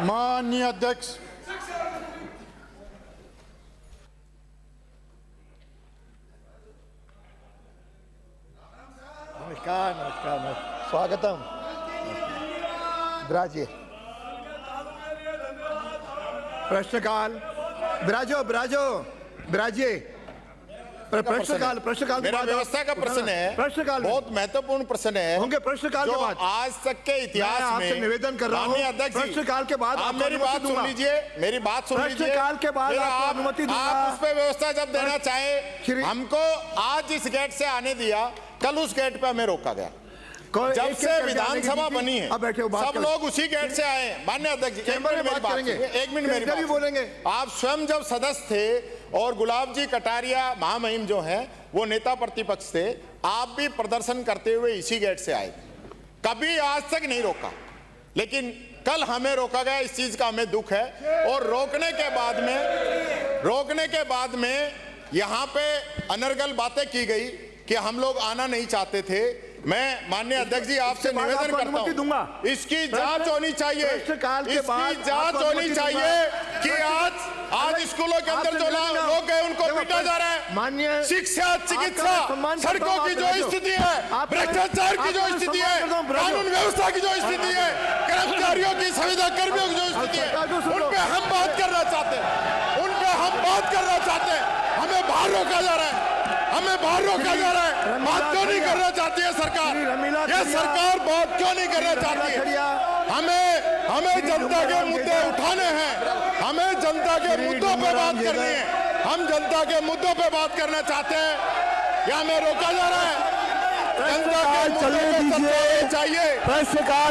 माननीय अध्यक्ष, नमस्कार नमस्कार स्वागतम। विराजिए, प्रश्नकाल। विराजो विराजो विराजिए। प्रश्नकाल मेरा व्यवस्था का प्रश्न है, प्रश्नकाल बहुत महत्वपूर्ण प्रश्न है। होंगे प्रश्नकाल के बाद। आज तक के इतिहास में निवेदन कर रहा हूं, अध्यक्ष जी, प्रश्नकाल के बाद आप मेरी बात सुन लीजिए, मेरी बात सुन लीजिए। प्रश्नकाल के बाद आपको अनुमति दूंगा। आप उस पे व्यवस्था जब देना चाहे, हमको आज इस गेट से आने दिया, कल उस गेट पे हमें रोका गया। जब से विधानसभा बनी है सब लोग उसी गेट से आए। माननीय अध्यक्ष जी, एक मिनट मेरी बात बोलेंगे। आप स्वयं जब सदस्य थे और गुलाब जी कटारिया महामहिम जो हैं वो नेता प्रतिपक्ष थे, आप भी प्रदर्शन करते हुए इसी गेट से आए, कभी आज तक नहीं रोका। लेकिन कल हमें रोका गया, इस चीज का हमें दुख है। और रोकने के बाद में यहाँ पे अनर्गल बातें की गई कि हम लोग आना नहीं चाहते थे। मैं माननीय अध्यक्ष जी आपसे निवेदन करता हूं, इसकी जांच होनी चाहिए, इसकी जांच होनी चाहिए कि आज स्कूलों के अंदर जो लोग हैं उनको पीटा जा रहा है। माननीय शिक्षा, चिकित्सा, सड़कों की जो स्थिति है, भ्रष्टाचार की जो स्थिति है, कानून व्यवस्था की जो स्थिति है, कर्मचारियों की, संविदा कर्मियों की जो स्थिति है, उन पे हम बात करना चाहते हैं, हमें बाहर रोका जा रहा है, बात क्यों नहीं करना चाहती है सरकार? ये सरकार बात क्यों नहीं करना चाहती है? हमें जनता के मुद्दे उठाने हैं, हमें जनता के मुद्दों पे बात करनी है, हम जनता के मुद्दों पे बात करना चाहते हैं। या हमें रोका जा रहा है? जनता के मुद्दों पे चर्चा चाहिए, जनता के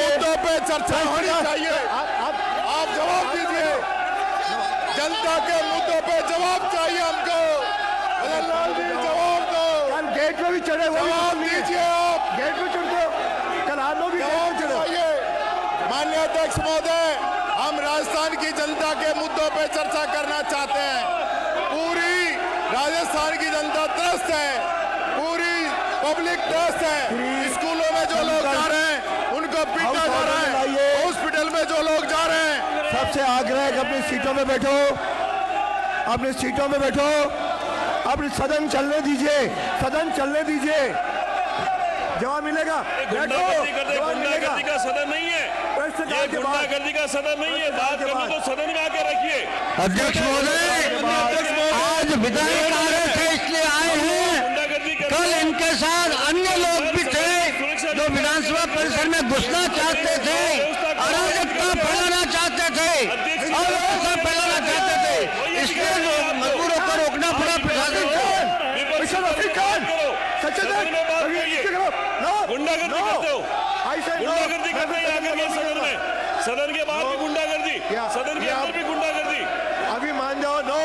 मुद्दों पे चर्चा होनी चाहिए। आप जवाब दीजिए, जनता के मुद्दों पे जवाब चाहिए हमको। लाल जी जवाब दो। गेट में भी चढ़े हुए, जवाब दीजिए आप। गेट में चढ़ दो, कल आप लोग भी चढ़े। माननीय अध्यक्ष महोदय, हम राजस्थान की जनता के मुद्दों पे चर्चा करना चाहते हैं। पूरी राजस्थान की जनता त्रस्त है, पूरी पब्लिक त्रस्त है। स्कूलों में जो लोग जा रहे हैं उनको पीटा जा रहा है, हॉस्पिटल में जो लोग जा रहे हैं। सबसे आग्रह है कि अपनी सीटों में बैठो, अपनी सीटों में बैठो, अपनी सदन चलने दीजिए, जवाब मिलेगा। गुंडागर्दी का सदन नहीं है, ये गुंडागर्दी का सदन नहीं है। बात करनी तो सदन में आके रखिए। अध्यक्ष महोदय, आज विधायक आ रहे थे इसलिए आए हैं, कल इनके साथ अन्य लोग भी थे जो विधानसभा परिसर में घुसना चाहते थे, अराजकता फैलाना चाहते थे, अव्यवस्था फैलाना चाहते थे, इसलिए मजबूरों को रोकना पड़ा प्रशासन को। गुंडागर्दी करते हो, गुंडागर्दी करते हैं आकर के सदन में, सदन के बाहर भी गुंडागर्दी, सदन के अंदर भी गुंडागर्दी। अभी मान जाओ, नो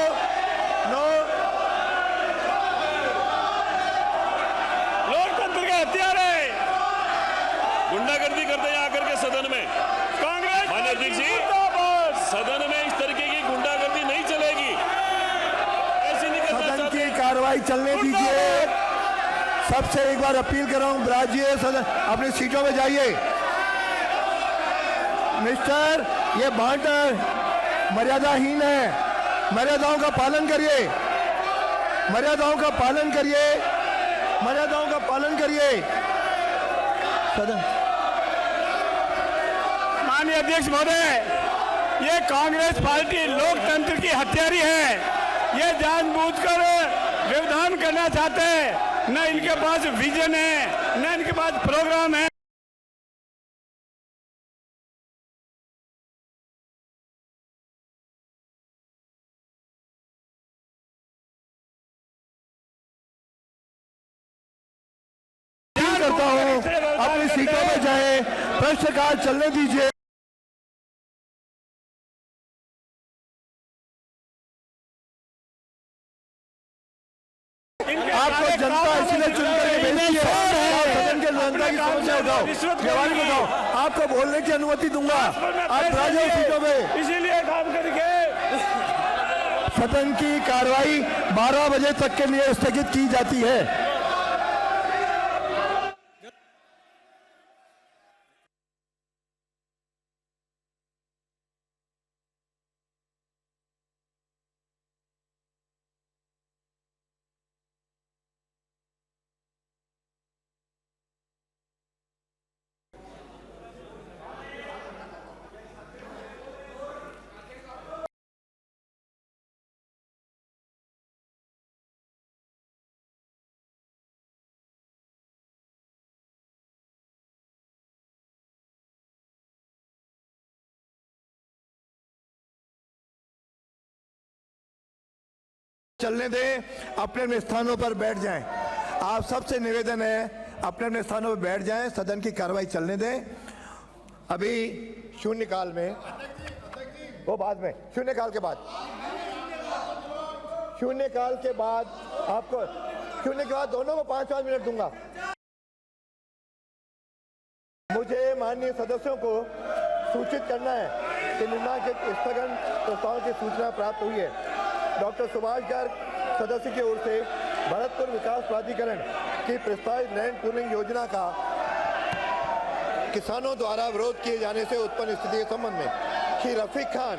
लोकतंत्र का हथियार है, गुंडागर्दी करते हैं आकर के सदन में। कांग्रेस माननीय अध्यक्ष जी, सदन में इस तरीके की गुंडागर्दी नहीं चलेगी, ऐसी नहीं कर सकते। सदन की कार्रवाई चलने दीजिए। सबसे एक बार अपील कर रहा हूं, विराजिए, सदन अपनी सीटों में जाइए। मिस्टर, ये बांट मर्यादाहीन है, मर्यादाओं का पालन करिए, सदन। माननीय अध्यक्ष महोदय, ये कांग्रेस पार्टी लोकतंत्र की हत्यारी है, ये जानबूझकर व्यवधान करना चाहते हैं। न इनके पास विजन है, न इनके पास प्रोग्राम है। करता हूं, अपनी सीटों में जाए, प्रश्नकाल चलने दीजिए। आपको जनता इसलिए चुनकर भेजी है, सदन के जनता की समस्या उठाओ, आपको बोलने की अनुमति दूंगा, आप राजो सीटों में। इसीलिए काम करके सदन की कार्रवाई 12 बजे तक के लिए स्थगित की जाती है। चलने दें, अपने अपने स्थानों पर बैठ जाएं। आप सबसे निवेदन है, अपने अपने स्थानों पर बैठ जाएं, सदन की कार्रवाई चलने दें। अभी शून्यकाल में, वो बाद में, शून्यकाल के बाद आपको, शून्य के बाद दोनों को 5-5 मिनट दूंगा। मुझे माननीय सदस्यों को सूचित करना है कि निम्नलिखित स्थगन प्रस्ताव की सूचना प्राप्त हुई है। डॉक्टर सुभाष गर्ग सदस्य की ओर से भरतपुर विकास प्राधिकरण की प्रस्तावित लैंड पूलिंग योजना का किसानों द्वारा विरोध किए जाने से उत्पन्न स्थिति के संबंध में श्री रफीक खान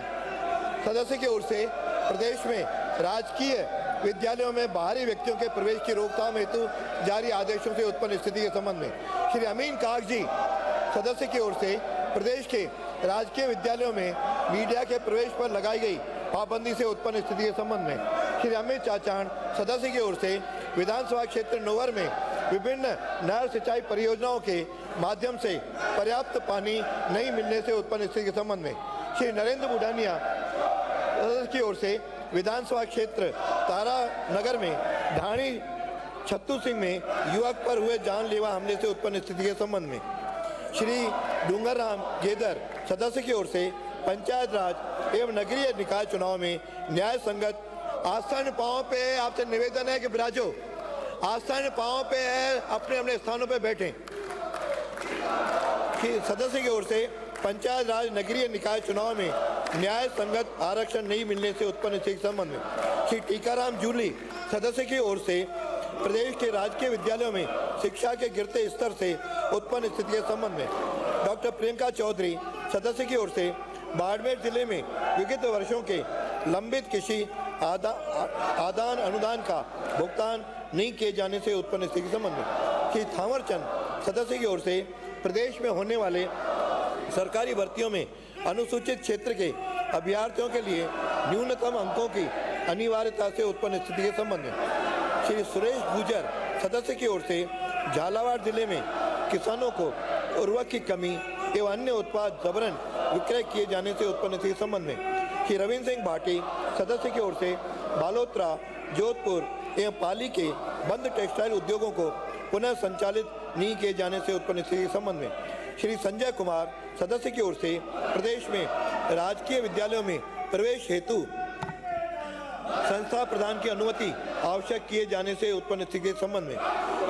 सदस्य की ओर से प्रदेश में राजकीय विद्यालयों में बाहरी व्यक्तियों के प्रवेश की रोकथाम हेतु जारी आदेशों से उत्पन्न स्थिति के संबंध में श्री अमीन कागजी सदस्य की ओर से प्रदेश के राजकीय विद्यालयों में मीडिया के प्रवेश पर लगाई गई पाबंदी से उत्पन्न स्थिति के संबंध में श्री अमित चाचाण सदस्य की ओर से विधानसभा क्षेत्र नोवर में विभिन्न नहर सिंचाई परियोजनाओं के माध्यम से पर्याप्त पानी नहीं मिलने से उत्पन्न स्थिति के संबंध में श्री नरेंद्र बुढ़ानिया सदस्य की ओर से विधानसभा क्षेत्र तारानगर में ढाणी छत्तू सिंह में युवक पर हुए जानलेवा हमले से उत्पन्न स्थिति के संबंध में श्री डूंगरराम गेदर सदस्य की ओर से पंचायत राज एवं नगरीय निकाय चुनाव में न्याय संगत आसन पांव पे, आपसे निवेदन है कि विराजो आसन पांव पे है, अपने अपने स्थानों पे बैठें। सदस्य की ओर से पंचायत राज नगरीय निकाय चुनाव में न्याय संगत आरक्षण नहीं मिलने से उत्पन्न स्थिति के संबंध में श्री टीकाराम जूली सदस्य की ओर से प्रदेश के राजकीय विद्यालयों में शिक्षा के गिरते स्तर से उत्पन्न स्थिति के संबंध में डॉक्टर प्रियंका चौधरी सदस्य की ओर से बाड़मेर जिले में विगत वर्षों के लंबित कृषि आदान अनुदान का भुगतान नहीं किए जाने से उत्पन्न स्थिति के संबंध में श्री थावरचंद सदस्य की ओर से प्रदेश में होने वाले सरकारी भर्तियों में अनुसूचित क्षेत्र के अभ्यर्थियों के लिए न्यूनतम अंकों की अनिवार्यता से उत्पन्न स्थिति के संबंध में श्री सुरेश गुजर सदस्य की ओर से झालावाड़ जिले में किसानों को उर्वरक की कमी एवं अन्य उत्पाद जबरन विक्रय किए जाने से उत्पन्न स्थिति के संबंध में श्री रविंद्र सिंह भाटी सदस्य की ओर से बालोतरा जोधपुर एवं पाली के बंद टेक्सटाइल उद्योगों को पुनः संचालित नहीं किए जाने से उत्पन्न स्थिति के संबंध में श्री संजय कुमार सदस्य की ओर से प्रदेश में राजकीय विद्यालयों में प्रवेश हेतु संस्था प्रदान की अनुमति आवश्यक किए जाने से उत्पन्न स्थिति के संबंध में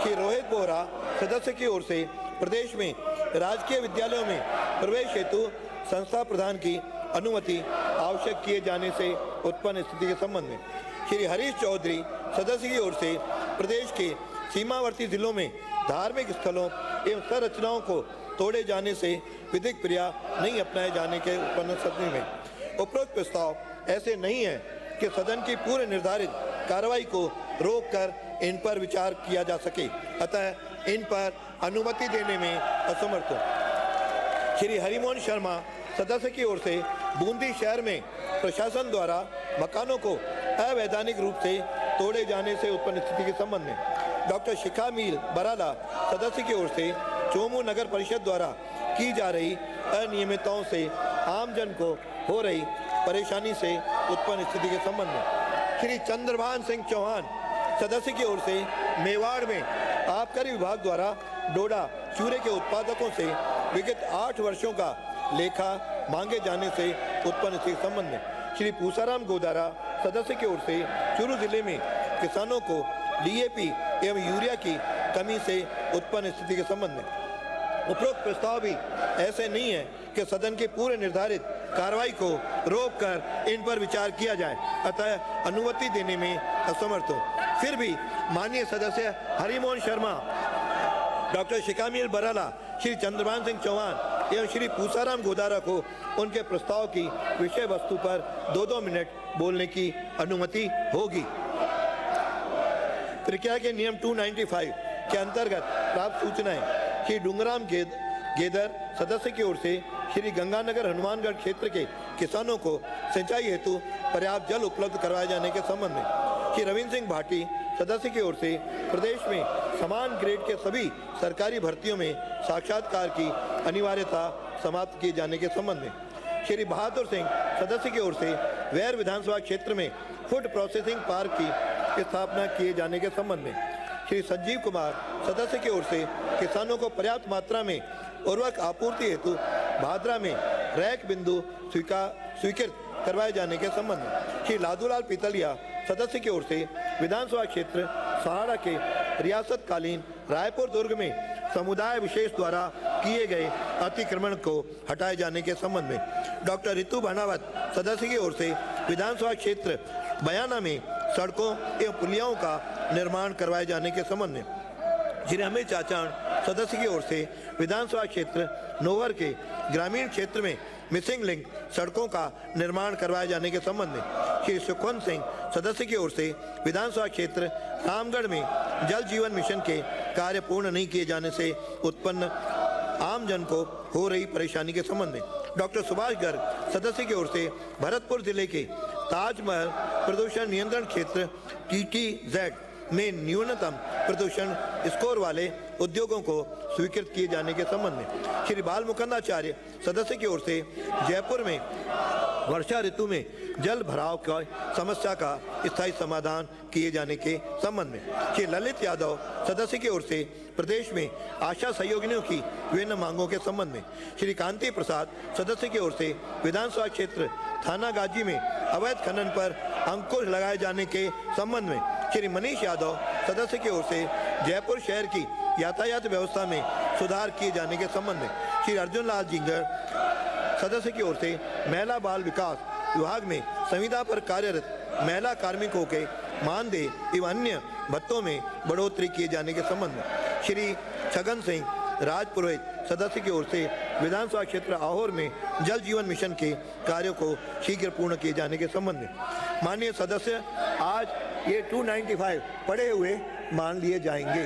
श्री रोहित बोहरा सदस्य की ओर से प्रदेश में राजकीय विद्यालयों में प्रवेश हेतु संस्था प्रदान की अनुमति आवश्यक किए जाने से उत्पन्न स्थिति के संबंध में श्री हरीश चौधरी सदस्य की ओर से प्रदेश के सीमावर्ती जिलों में धार्मिक स्थलों एवं संरचनाओं को तोड़े जाने से विधिक क्रिया नहीं अपनाए जाने के उत्पन्न स्थिति में उपरोक्त प्रस्ताव ऐसे नहीं है कि सदन की पूर्व निर्धारित कार्रवाई को रोककर इन पर विचार किया जा सके, अतः इन पर अनुमति देने में असमर्थ हूँ। श्री हरिमोहन शर्मा सदस्य की ओर से बूंदी शहर में प्रशासन द्वारा मकानों को अवैधानिक रूप से तोड़े जाने से उत्पन्न स्थिति के संबंध में डॉक्टर शिखा मील बराला सदस्य की ओर से चोमू नगर परिषद द्वारा की जा रही अनियमितताओं से आमजन को हो रही परेशानी से उत्पन्न स्थिति के संबंध में श्री चंद्रभान सिंह चौहान सदस्य की ओर से मेवाड़ में आबकारी विभाग द्वारा डोडा चूरे के उत्पादकों से विगत 8 वर्षों का लेखा मांगे जाने से उत्पन्न स्थिति के संबंध में श्री पूसाराम गोदारा सदस्य की ओर से चूरू जिले में किसानों को डीएपी एवं यूरिया की कमी से उत्पन्न स्थिति के संबंध में उपरोक्त प्रस्ताव भी ऐसे नहीं है कि सदन की पूर्व निर्धारित कार्रवाई को रोककर इन पर विचार किया जाए, अतः अनुमति देने में असमर्थ हो। फिर भी माननीय सदस्य हरिमोहन शर्मा, डॉक्टर शिकामील बराला, श्री चंद्रभान सिंह चौहान एवं श्री पूसाराम गोदारा को उनके प्रस्ताव की विषय वस्तु पर 2-2 मिनट बोलने की अनुमति होगी। प्रक्रिया के नियम 295 के अंतर्गत प्राप्त सूचनाएं श्री डूंगराम गेदर सदस्य की ओर से श्री गंगानगर हनुमानगढ़ क्षेत्र के किसानों को सिंचाई हेतु पर्याप्त जल उपलब्ध करवाए जाने के संबंध में श्री रविंद्र सिंह भाटी सदस्य की ओर से प्रदेश में समान ग्रेड के सभी सरकारी भर्तियों में साक्षात्कार की अनिवार्यता समाप्त किए जाने के संबंध में श्री बहादुर सिंह सदस्य की ओर से वैर विधानसभा क्षेत्र में फूड प्रोसेसिंग पार्क की स्थापना किए जाने के संबंध में श्री संजीव कुमार सदस्य की ओर से किसानों को पर्याप्त मात्रा में उर्वरक आपूर्ति हेतु भादरा में रैक बिंदु स्वीकृत करवाए जाने के संबंध में श्री लादूलाल पीतलिया सदस्य की ओर से विधानसभा क्षेत्र सहाड़ा के रियासतकालीन रायपुर दुर्ग में समुदाय विशेष द्वारा किए गए अतिक्रमण को हटाए जाने के संबंध में डॉक्टर रितु भानावत सदस्य की ओर से विधानसभा क्षेत्र बयाना में सड़कों एवं पुलियाओं का निर्माण करवाए जाने के संबंध में श्री अमित चाचाण सदस्य की ओर से विधानसभा क्षेत्र नोहर के ग्रामीण क्षेत्र में मिसिंग लिंक सड़कों का निर्माण करवाए जाने के संबंध में श्री सुखवंत सिंह सदस्य की ओर से विधानसभा क्षेत्र रामगढ़ में जल जीवन मिशन के कार्य पूर्ण नहीं किए जाने से उत्पन्न आम जन को हो रही परेशानी के संबंध में डॉक्टर सुभाष गर्ग सदस्य की ओर से भरतपुर जिले के ताजमहल प्रदूषण नियंत्रण क्षेत्र TTZ में न्यूनतम प्रदूषण स्कोर वाले उद्योगों को स्वीकृत किए जाने के संबंध में श्री बाल मुकुंदाचार्य सदस्य की ओर से जयपुर में वर्षा ऋतु में जल भराव की समस्या का स्थायी समाधान किए जाने के संबंध में श्री ललित यादव सदस्य की ओर से प्रदेश में आशा सहयोगिनियों की विभिन्न मांगों के संबंध में श्री कांति प्रसाद सदस्य की ओर से विधानसभा क्षेत्र थानागाजी में अवैध खनन पर अंकुश लगाए जाने के संबंध में श्री मनीष यादव सदस्य की ओर से जयपुर शहर की यातायात व्यवस्था में सुधार किए जाने के संबंध में श्री अर्जुन लाल जिंगर सदस्य की ओर से महिला बाल विकास विभाग में संविदा पर कार्यरत महिला कार्मिकों के मानदेय एवं अन्य भत्तों में बढ़ोतरी किए जाने के संबंध में श्री छगन सिंह राजपुरोहित सदस्य की ओर से विधानसभा क्षेत्र आहोर में जल जीवन मिशन के कार्यों को शीघ्र पूर्ण किए जाने के संबंध में माननीय सदस्य आज ये 295 पढ़े हुए मान लिए जाएंगे।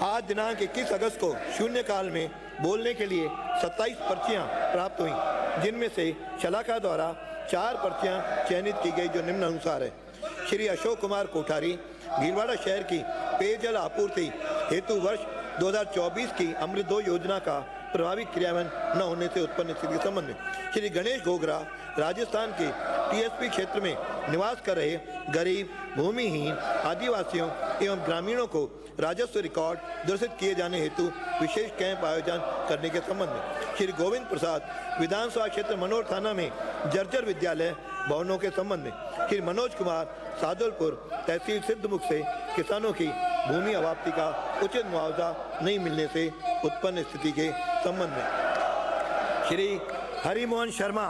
आज दिनांक 21 अगस्त को शून्यकाल में बोलने के लिए 27 पर्चियां प्राप्त हुई जिनमें से शलाका द्वारा 4 पर्चियां चयनित की गई जो निम्न अनुसार है। श्री अशोक कुमार कोठारी भीलवाड़ा शहर की पेयजल आपूर्ति हेतु वर्ष 2024 की अमृत 2 योजना का प्रभावी क्रियान्वयन न होने से उत्पन्न स्थिति के संबंध में श्री गणेश घोगरा राजस्थान के TSP क्षेत्र में निवास कर रहे गरीब भूमिहीन आदिवासियों एवं ग्रामीणों को राजस्व रिकॉर्ड दुरुस्त किए जाने हेतु विशेष कैंप आयोजन करने के संबंध में श्री गोविंद प्रसाद विधानसभा क्षेत्र मनोर थाना में जर्जर विद्यालय भवनों के संबंध में श्री मनोज कुमार सादुलपुर तहसील सिद्धमुख से किसानों की भूमि अवाप्ति का उचित मुआवजा नहीं मिलने से उत्पन्न स्थिति के संबंध में श्री हरिमोहन शर्मा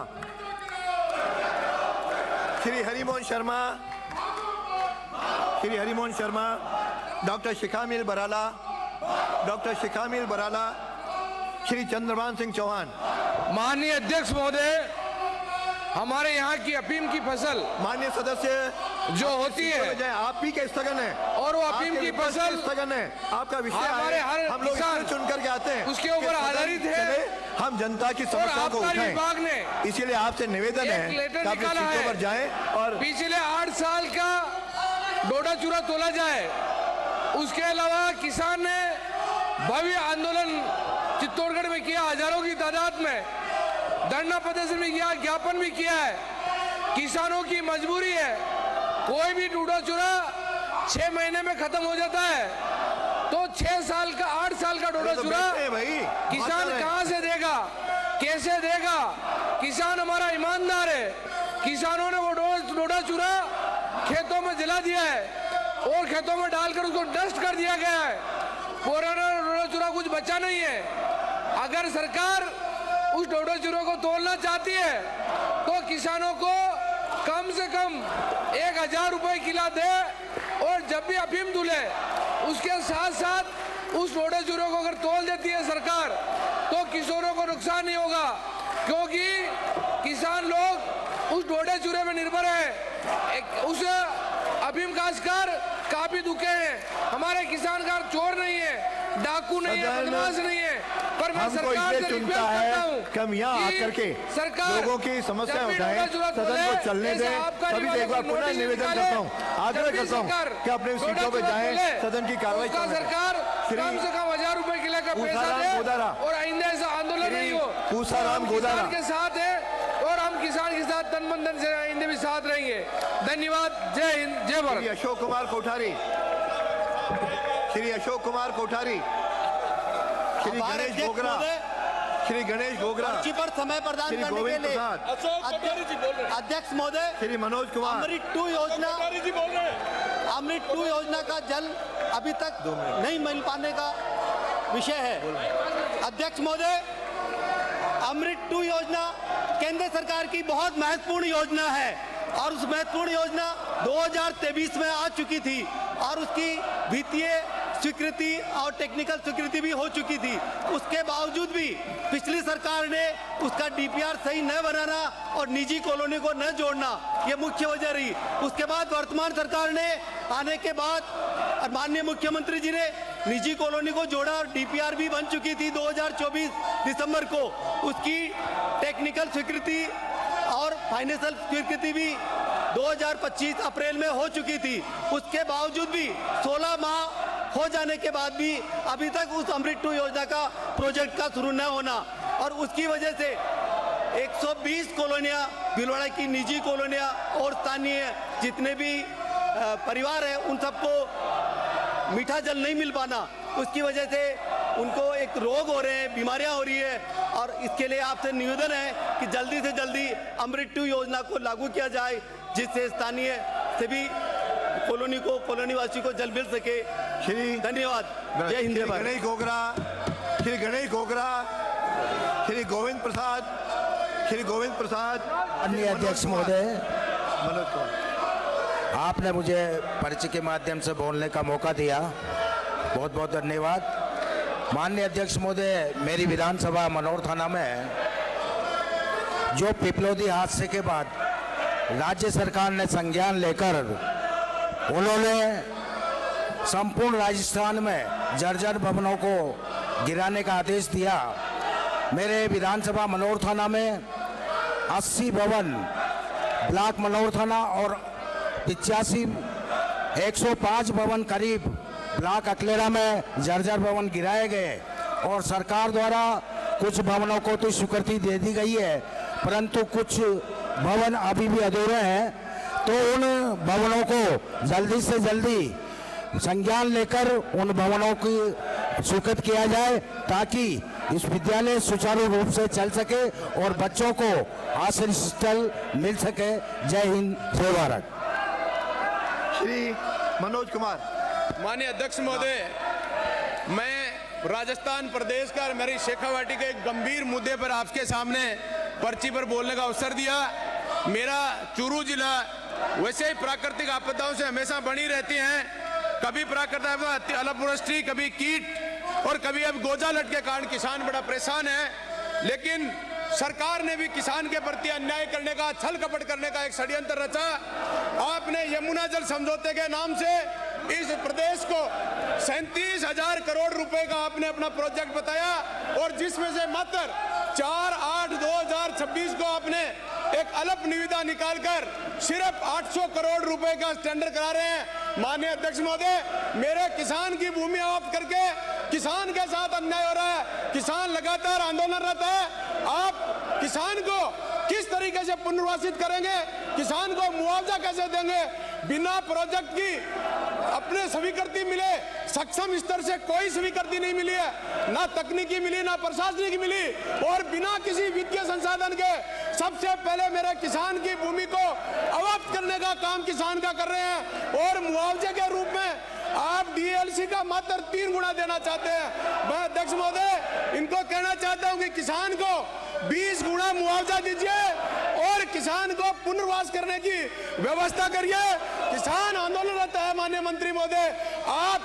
श्री हरिमोहन शर्मा डॉक्टर शिखामिल बराला श्री चंद्रभान सिंह चौहान। माननीय अध्यक्ष महोदय, हमारे यहाँ की अफीम की फसल माननीय सदस्य जो होती है आप ही के स्थगन है और वो अफीम की फसल स्थगन है आपका विषय हमारे हर हम लोग किसान चुन करके आते हैं उसके ऊपर आधारित है। हम जनता की और समस्याओं को आबकारी विभाग उठाएं ने इसीलिए आपसे निवेदन है एक कि लेटर आप निकाला सीटों है पर जाएं और पिछले 8 साल का डोडा चूरा तोला जाए। उसके अलावा किसान ने भव्य आंदोलन चित्तौड़गढ़ में किया, हजारों की तादाद में धरना प्रदर्शन भी किया, ज्ञापन भी किया है। किसानों की मजबूरी है, कोई भी डोडा चूरा 6 महीने में खत्म हो जाता है, तो 6 साल का 8 साल का डोडा चूरा किसान कहां से देगा, कैसे देगा? किसान हमारा ईमानदार है। किसानों ने वो डोडा चूरा खेतों में जला दिया है और खेतों में डालकर उसको डस्ट कर दिया गया है। पुराना डोडा चूरा कुछ बचा नहीं है। अगर सरकार उस डोडा चूरा को तोड़ना चाहती है तो किसानों को कम से कम 1000 रुपए किलो दे और जब भी अफीम धुले उसके साथ साथ उस डोडा चूरे को अगर तोल देती है सरकार तो किसानों को नुकसान नहीं होगा, क्योंकि किसान लोग उस डोडे चूरे में निर्भर है। उस अफीम काश्तकार काफी दुखे हैं। हमारे किसान का चोर नहीं है, डाकू नहीं है, बदमाश नहीं है, पर मैं सरकार से रिक्वेस्ट करता हूं कि हम यहाँ आकर के लोगों की समस्या उठाएं, सदन को चलने दें। तभी एक बार पुनः निवेदन करता हूँ, आग्रह करता हूँ कि अपने सीटों पर जाएं, सदन की कार्रवाई करें। सरकार कम से कम 1000 रुपए किलो का पैसा दे और आइंदा ऐसा आंदोलन नहीं हो। पूसाराम गोदारा के साथ है और हम किसान के साथ तन मन धन से आइंदे भी साथ रहेंगे। धन्यवाद। जय हिंद, जय भारत। श्री अशोक कुमार कोठारी, श्री अशोक कुमार कोठारी, श्री गणेश गोगरा, श्री गणेश गोगरा, पर्ची पर समय प्रदान श्री करने के गोविंद लिए प्रसाद, अध्यक्ष महोदय, श्री मनोज कुमार, अमृत 2 योजना, अमृत 2 योजना का जल अभी तक नहीं मिल पाने का विषय है। अध्यक्ष महोदय, अमृत 2 योजना केंद्र सरकार की बहुत महत्वपूर्ण योजना है और उस महत्वपूर्ण योजना 2023 में आ चुकी थी और उसकी वित्तीय स्वीकृति और टेक्निकल स्वीकृति भी हो चुकी थी। उसके बावजूद भी पिछली सरकार ने उसका डीपीआर सही न बनाना और निजी कॉलोनी को न जोड़ना, ये मुख्य वजह रही। उसके बाद वर्तमान सरकार ने आने के बाद माननीय मुख्यमंत्री जी ने निजी कॉलोनी को जोड़ा और डीपीआर भी बन चुकी थी 2024 दिसंबर को। उसकी टेक्निकल स्वीकृति और फाइनेंशियल स्वीकृति भी 2025 अप्रैल में हो चुकी थी। उसके बावजूद भी 16 माह हो जाने के बाद भी अभी तक उस अमृत 2 योजना का प्रोजेक्ट का शुरू न होना और उसकी वजह से 120 कॉलोनियाँ भीलवाड़ा की निजी कॉलोनियाँ और स्थानीय जितने भी परिवार हैं उन सबको मीठा जल नहीं मिल पाना, उसकी वजह से उनको एक रोग हो रहे हैं, बीमारियां हो रही है और इसके लिए आपसे निवेदन है कि जल्दी से जल्दी अमृत 2 योजना को लागू किया जाए जिससे स्थानीय सभी कॉलोनी को, कॉलोनी वासी को जल मिल सके। श्री धन्यवाद। जय हिंद, जय भारत। गणेश गोगरा, श्री गणेश गोगरा, श्री गोविंद प्रसाद, श्री गोविंद प्रसाद, अन्य अध्यक्ष महोदय, मनोज कुमार। आपने मुझे पर्ची के माध्यम से बोलने का मौका दिया, बहुत बहुत धन्यवाद। माननीय अध्यक्ष महोदय, मेरी विधानसभा मनोर थाना में जो पिपलौदी हादसे के बाद राज्य सरकार ने संज्ञान लेकर उन्होंने संपूर्ण राजस्थान में जर्जर भवनों को गिराने का आदेश दिया। मेरे विधानसभा मनोर थाना में 80 भवन, ब्लॉक मनोर थाना और 105 भवन करीब ब्लॉक अकलेरा में जर्जर भवन गिराए गए और सरकार द्वारा कुछ भवनों को तो स्वीकृति दे दी गई है, परंतु कुछ भवन अभी भी अधूरे हैं। तो उन भवनों को जल्दी से जल्दी संज्ञान लेकर उन भवनों की स्वीकृत किया जाए ताकि इस विद्यालय सुचारू रूप से चल सके और बच्चों को आश्रय स्थल मिल सके। जय हिंद, जय भारत। श्री मनोज कुमार। माननीय अध्यक्ष महोदय, मैं राजस्थान प्रदेश का मेरी शेखावाटी के एक गंभीर मुद्दे पर आपके सामने पर्ची पर बोलने का अवसर दिया। मेरा चूरू जिला वैसे ही प्राकृतिक आपदाओं से हमेशा बनी रहती हैं, कभी प्राकृतिक आपदा अलावृष्टि, कभी कीट और कभी अब गोजालट के कारण किसान बड़ा परेशान है। लेकिन सरकार ने भी किसान के प्रति अन्याय करने का, छल कपट करने का एक षड्यंत्र रचा। आपने यमुना जल समझौते के नाम से इस प्रदेश को 37,000 करोड़ रुपए का आपने अपना प्रोजेक्ट बताया और जिसमें से मात्र 4/8/2026 को आपने एक अल्प निविदा निकालकर सिर्फ 800 करोड़ रुपए का टेंडर करा रहे हैं। माननीय अध्यक्ष महोदय, मेरे किसान की भूमि आवत करके किसान के साथ अन्याय हो रहा है। किसान लगातार आंदोलनरत है। आप किसान को किस तरीके से पुनर्वासित करेंगे, किसान को मुआवजा कैसे देंगे? बिना प्रोजेक्ट की अपने स्वीकृति मिले, सक्षम स्तर से कोई स्वीकृति नहीं मिली है, ना तकनीकी मिली, ना प्रशासनिक मिली और बिना किसी वित्तीय संसाधन के सबसे पहले मेरे किसान की भूमि को अवैध करने का काम किसान का कर रहे हैं और मुआवजे के रूप में आप डीएलसी का मात्र 3 गुना देना चाहते हैं। मैं अध्यक्ष महोदय इनको कहना चाहता हूं कि किसान को 20 गुना मुआवजा दीजिए और किसान को पुनर्वास करने की व्यवस्था करिए। किसान आंदोलनरत है। माननीय मंत्री महोदय, आप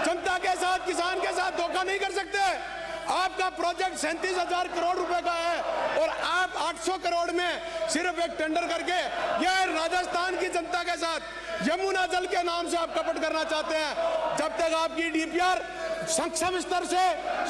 जनता के साथ, किसान के साथ धोखा नहीं कर सकते। आपका प्रोजेक्ट 37,000 करोड़ रुपए का है और आप 800 करोड़ में सिर्फ एक टेंडर करके यह राजस्थान की जनता के साथ यमुना जल के नाम से आप कपट करना चाहते हैं। जब तक आपकी डीपीआर सक्षम स्तर से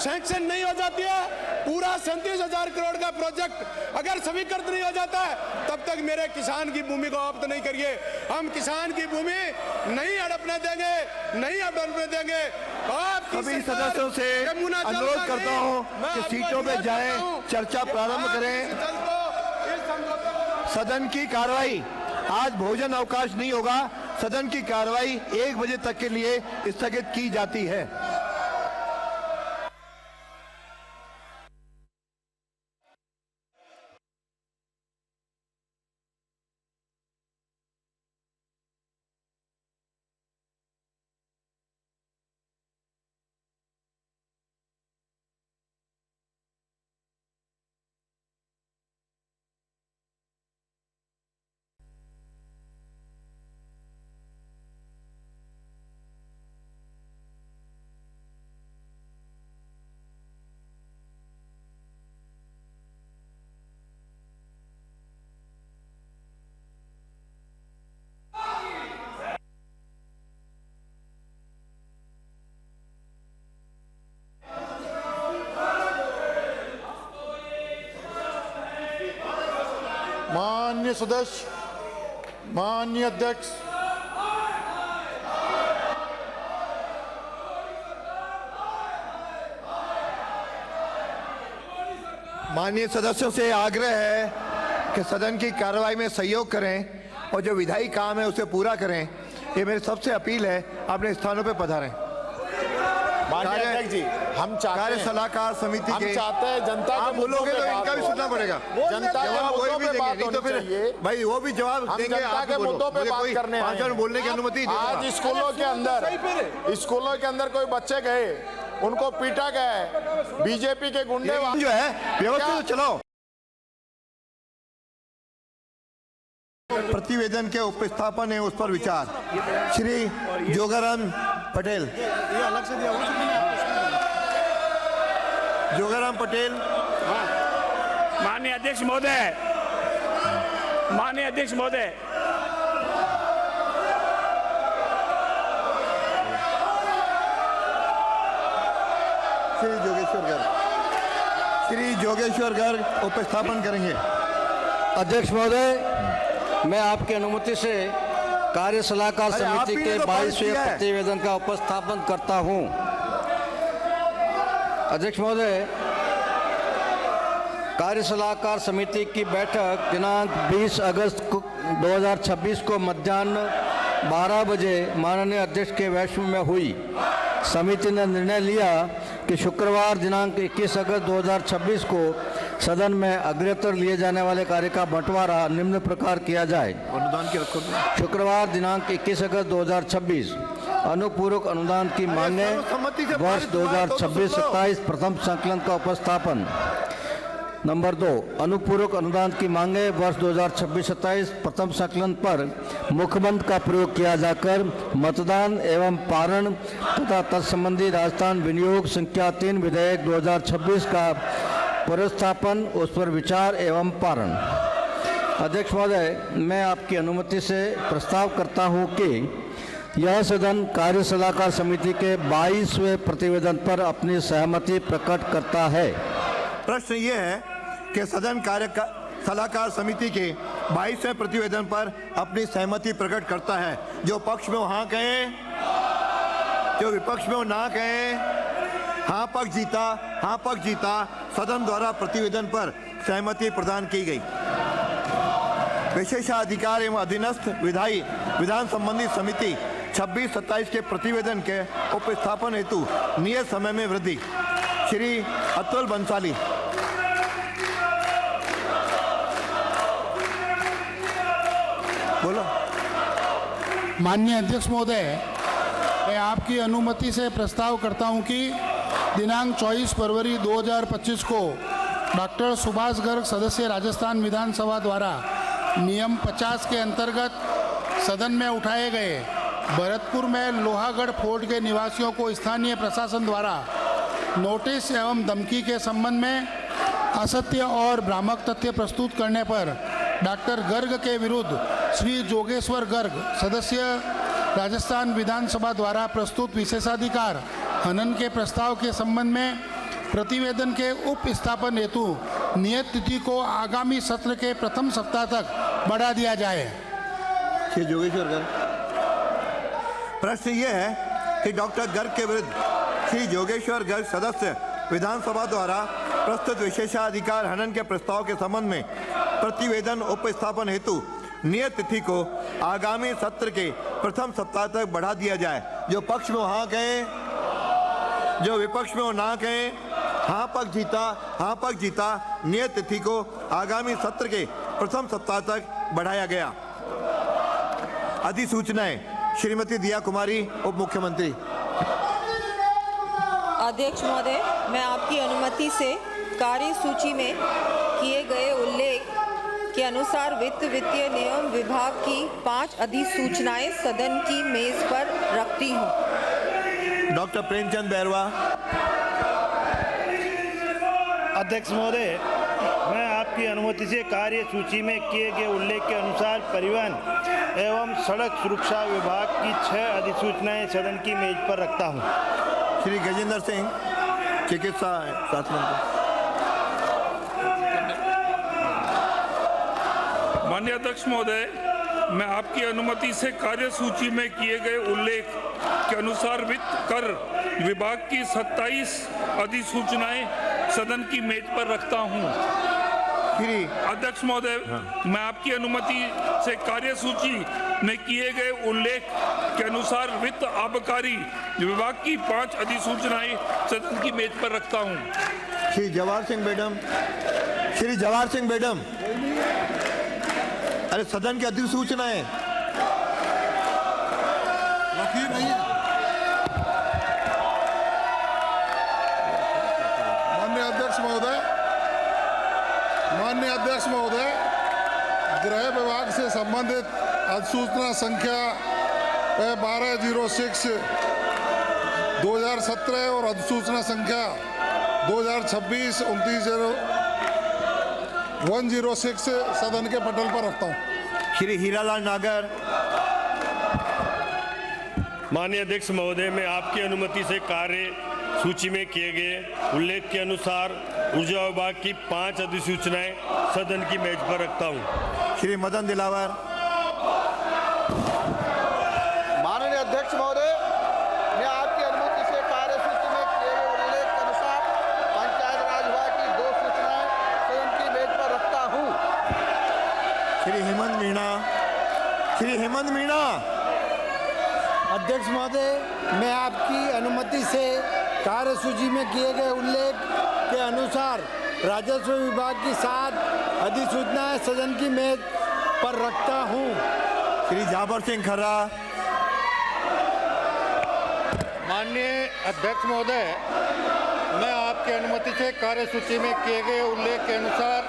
सैंक्शन नहीं हो जाती है, पूरा 37,000 करोड़ का प्रोजेक्ट अगर स्वीकृत नहीं हो जाता है, तब तक मेरे किसान की भूमि को आप तो नहीं करिए। हम किसान की भूमि नहीं हड़पने देंगे, नहीं हड़पने देंगे। आप सभी सदस्यों से अनुरोध करता हूं कि सीटों पे जाएं, चर्चा प्रारंभ करें। सदन की कार्रवाई, आज भोजन अवकाश नहीं होगा। सदन की कार्रवाई 1 बजे तक के लिए स्थगित की जाती है। माननीय सदस्य, माननीय अध्यक्ष, माननीय सदस्यों से आग्रह है कि सदन की कार्रवाई में सहयोग करें और जो विधायी काम है उसे पूरा करें। ये मेरी सबसे अपील है, अपने स्थानों पर पधारें। माननीय अध्यक्ष जी, हम चाहते कार्य हैं, सलाहकार समिति हम के चाहते हैं जनता आप के मुद्दों बोलोगे पे तो बात इनका भी हो। सुनना पड़ेगा। जनता के जवाब वही मुद्दों भी पे देंगे, बात नहीं तो होनी फिर चाहिए। भाई वो भी जवाब हम देंगे। जनता आप के भी बोलो। मुद्दों पे मुझे बात कोई करने 5 आए मिनट बोलने की अनुमति नहीं आज दूंगा। स्कूलों के अंदर कोई बच्चे गए, उनको पीटा गया है, बीजेपी के गुंडे लेकिन जो है व्यवस्थित चलो। प्रतिवेदन के उपस्थापन है उस पर विचार। श्री जोगाराम पटेल। जोगाराम पटेल। माननीय अध्यक्ष महोदय, माननीय अध्यक्ष महोदय, श्री जोगेश्वर गर्ग। श्री जोगेश्वर गर्ग उपस्थापन करेंगे। अध्यक्ष महोदय, मैं आपकी अनुमति से कार्य सलाहकार अरे आप समिति भी के तो पारित 22वें किया है। प्रतिवेदन का उपस्थापन करता हूं। अध्यक्ष महोदय, कार्य सलाहकार समिति की बैठक दिनांक 20 अगस्त 2026 को मध्याह्न 12 बजे माननीय अध्यक्ष के वैश्व में हुई। समिति ने निर्णय लिया कि शुक्रवार दिनांक 21 अगस्त 2026 को सदन में अग्रतर लिए जाने वाले कार्य का बंटवारा निम्न प्रकार किया जाए। अनुदान की रकम शुक्रवार दिनांक 21 अगस्त 2026 अनुपूरक अनुदान की मांगे सर्वसम्मति से वर्ष पारित हुआ है, तो 2026-27 प्रथम संकलन का उपस्थापन। नंबर 2, अनुपूरक अनुदान की मांगे वर्ष 2026-27 प्रथम संकलन पर मुखबंद का प्रयोग किया जाकर मतदान एवं पारण तथा तत्संबंधी राजस्थान विनियोग संख्या 3 विधेयक 2026 का पुरस्थापन, उस पर विचार एवं पारण। अध्यक्ष महोदय, मैं आपकी अनुमति से प्रस्ताव करता हूं कि यह सदन कार्य सलाहकार समिति के 22वें प्रतिवेदन पर अपनी सहमति प्रकट करता है। प्रश्न ये है कि सदन कार्य सलाहकार समिति के 22वें प्रतिवेदन पर अपनी सहमति प्रकट करता है। जो पक्ष में हो हाँ कहे, जो विपक्ष में हो ना कहे। हाँ पक्ष जीता, हाँ पक्ष जीता। सदन द्वारा प्रतिवेदन पर सहमति प्रदान की गई। विशेषाधिकार एवं अधीनस्थ विधान संबंधी समिति 26-27 के प्रतिवेदन के उपस्थापन हेतु नियत समय में वृद्धि। श्री अतुल बंसाली। बोलो। माननीय अध्यक्ष महोदय, मैं आपकी अनुमति से प्रस्ताव करता हूं कि दिनांक 24 फरवरी 2025 को डॉक्टर सुभाष गर्ग सदस्य राजस्थान विधानसभा द्वारा नियम 50 के अंतर्गत सदन में उठाए गए भरतपुर में लोहागढ़ फोर्ट के निवासियों को स्थानीय प्रशासन द्वारा नोटिस एवं धमकी के संबंध में असत्य और भ्रामक तथ्य प्रस्तुत करने पर डॉक्टर गर्ग के विरुद्ध श्री जोगेश्वर गर्ग सदस्य राजस्थान विधानसभा द्वारा प्रस्तुत विशेषाधिकार हनन के प्रस्ताव के संबंध में प्रतिवेदन के उपस्थापन हेतु नियत तिथि को आगामी सत्र के प्रथम सप्ताह तक बढ़ा दिया जाए। श्री जोगेश्वर गर्ग। प्रश्न ये है कि डॉक्टर गर्ग के विरुद्ध श्री जोगेश्वर गर्ग सदस्य विधानसभा द्वारा प्रस्तुत विशेषाधिकार हनन के प्रस्ताव के संबंध में प्रतिवेदन उपस्थापन हेतु नियत तिथि को आगामी सत्र के प्रथम सप्ताह तक बढ़ा दिया जाए। जो पक्ष में हाँ कहें, जो विपक्ष में वो ना कहें। हाँ पक्ष जीता। नियत तिथि को आगामी सत्र के प्रथम सप्ताह तक बढ़ाया गया। अधिसूचनाएं श्रीमती दिया कुमारी, उप मुख्यमंत्री। अध्यक्ष महोदय, मैं आपकी अनुमति से कार्यसूची में किए गए उल्लेख के अनुसार वित्तीय नियम विभाग की 5 अधिसूचनाएं सदन की मेज पर रखती हूं। डॉक्टर प्रेमचंद बैरवा। अध्यक्ष महोदय, मैं आपकी अनुमति से कार्यसूची में किए गए उल्लेख के अनुसार परिवहन एवं सड़क सुरक्षा विभाग की 6 अधिसूचनाएं सदन की मेज पर रखता हूं। श्री गजेंद्र सिंह, चिकित्सा शास्त्र मंत्री। माननीय अध्यक्ष महोदय, मैं आपकी अनुमति से कार्यसूची में किए गए उल्लेख के अनुसार वित्त कर विभाग की 27 अधिसूचनाएं सदन की मेज पर रखता हूं। अध्यक्ष महोदय, मैं आपकी अनुमति से कार्यसूची में किए गए उल्लेख के अनुसार वित्त आबकारी विभाग की 5 अधिसूचनाएं सदन की मेज पर रखता हूं। श्री जवाहर सिंह बेडम। अरे सदन की अधिसूचनाएं रखी नहीं है। माननीय अध्यक्ष महोदय, गृह विभाग से संबंधित अधिसूचना संख्या 1206 2017 और अधिसूचना संख्या 2026 106 सदन के पटल पर रखता हूं। श्री हीरालाल नागर। माननीय अध्यक्ष महोदय, मैं आपकी अनुमति से कार्य सूची में किए गए उल्लेख के अनुसार ऊर्जा विभाग की 5 अधिसूचनाएं सदन की मेज पर रखता हूं। श्री मदन दिलावर। माननीय अध्यक्ष महोदय, मैं आपकी अनुमति से कार्यसूची में किए गए उल्लेख के अनुसार पंचायत राज विभाग की 2 सूचनाएं सदन की मेज पर रखता हूं। श्री हेमंत मीणा। अध्यक्ष महोदय, मैं आपकी अनुमति से कार्यसूची में किए गए उल्लेख के अनुसार राजस्व विभाग की 7 अधिसूचनाएं सदन की मेज पर रखता हूं। श्री जाबर सिंह खर्रा। माननीय अध्यक्ष महोदय, मैं आपकी अनुमति से कार्यसूची में किए गए उल्लेख के अनुसार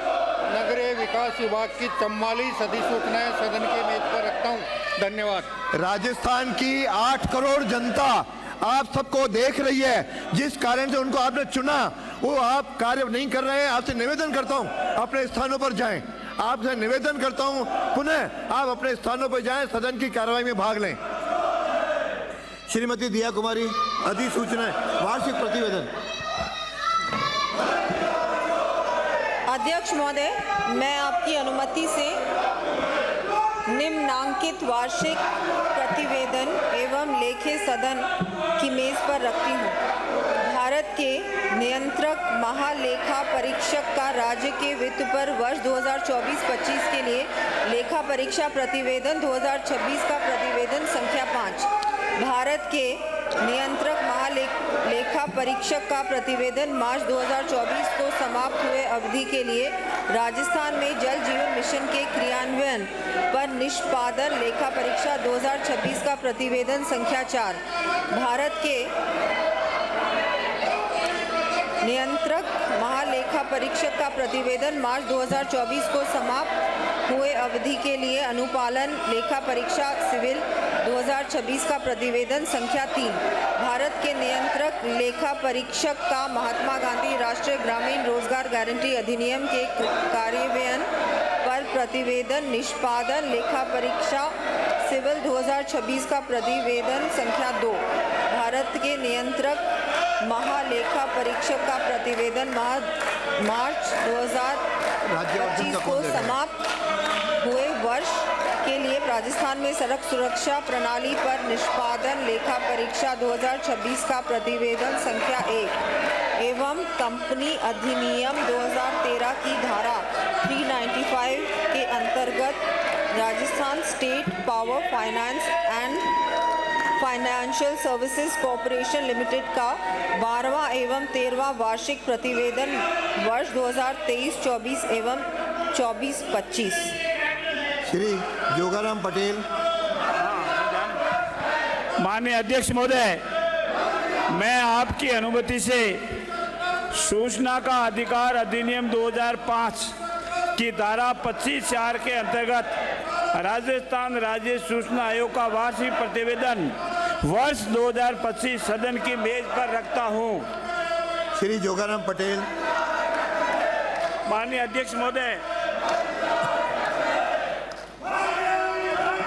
नगरीय विकास विभाग की 44 अधिसूचनाएं सदन की मेज पर रखता हूं। धन्यवाद। राजस्थान की 8 करोड़ जनता आप सबको देख रही है। जिस कारण से उनको आपने चुना वो आप कार्य नहीं कर रहे हैं। आपसे निवेदन करता हूं अपने स्थानों पर जाएं। आपसे निवेदन करता हूं पुनः आप अपने स्थानों पर जाएं, सदन की कार्रवाई में भाग लें। श्रीमती दिया कुमारी, अधिसूचना वार्षिक प्रतिवेदन। अध्यक्ष महोदय, मैं आपकी अनुमति से निम्नांकित वार्षिक प्रतिवेदन एवं लेखे सदन की मेज पर रखती हूँ। भारत के नियंत्रक महालेखा परीक्षक का राज्य के वित्त पर वर्ष 2024-25 के लिए लेखा परीक्षा प्रतिवेदन 2026 का प्रतिवेदन संख्या 5। भारत के नियंत्रक महालेखा परीक्षक का प्रतिवेदन मार्च 2024 को समाप्त हुए अवधि के लिए राजस्थान में जल जीवन मिशन के क्रियान्वयन पर निष्पादन लेखा परीक्षा 2026 का प्रतिवेदन संख्या 4। भारत के नियंत्रक महालेखा परीक्षक का प्रतिवेदन मार्च 2024 को समाप्त हुए अवधि के लिए अनुपालन लेखा परीक्षा सिविल 2026 का प्रतिवेदन संख्या 3। भारत के नियंत्रक लेखा परीक्षक का महात्मा गांधी राष्ट्रीय ग्रामीण रोजगार गारंटी अधिनियम के कार्यान्वयन पर प्रतिवेदन निष्पादन लेखा परीक्षा सिविल 2026 का प्रतिवेदन संख्या 2। भारत के नियंत्रक महालेखा परीक्षक का प्रतिवेदन मार्च 2025 को समाप्त हुए वर्ष के लिए राजस्थान में सड़क सुरक्षा प्रणाली पर निष्पादन लेखा परीक्षा 2026 का प्रतिवेदन संख्या 1। एवं कंपनी अधिनियम 2013 की धारा 395 के अंतर्गत Rajasthan state power finance and financial services corporation limited का 12वां एवं 13वां वार्षिक प्रतिवेदन वर्ष 2023-24 एवं 24-25। श्री जोगाराम पटेल। माननीय अध्यक्ष महोदय, मैं आपकी अनुमति से सूचना का अधिकार अधिनियम 2005 की धारा 25(4) के अंतर्गत राजस्थान राज्य सूचना आयोग का वार्षिक प्रतिवेदन वर्ष 2025 सदन की मेज पर रखता हूं। श्री जोगाराम पटेल। माननीय अध्यक्ष महोदय,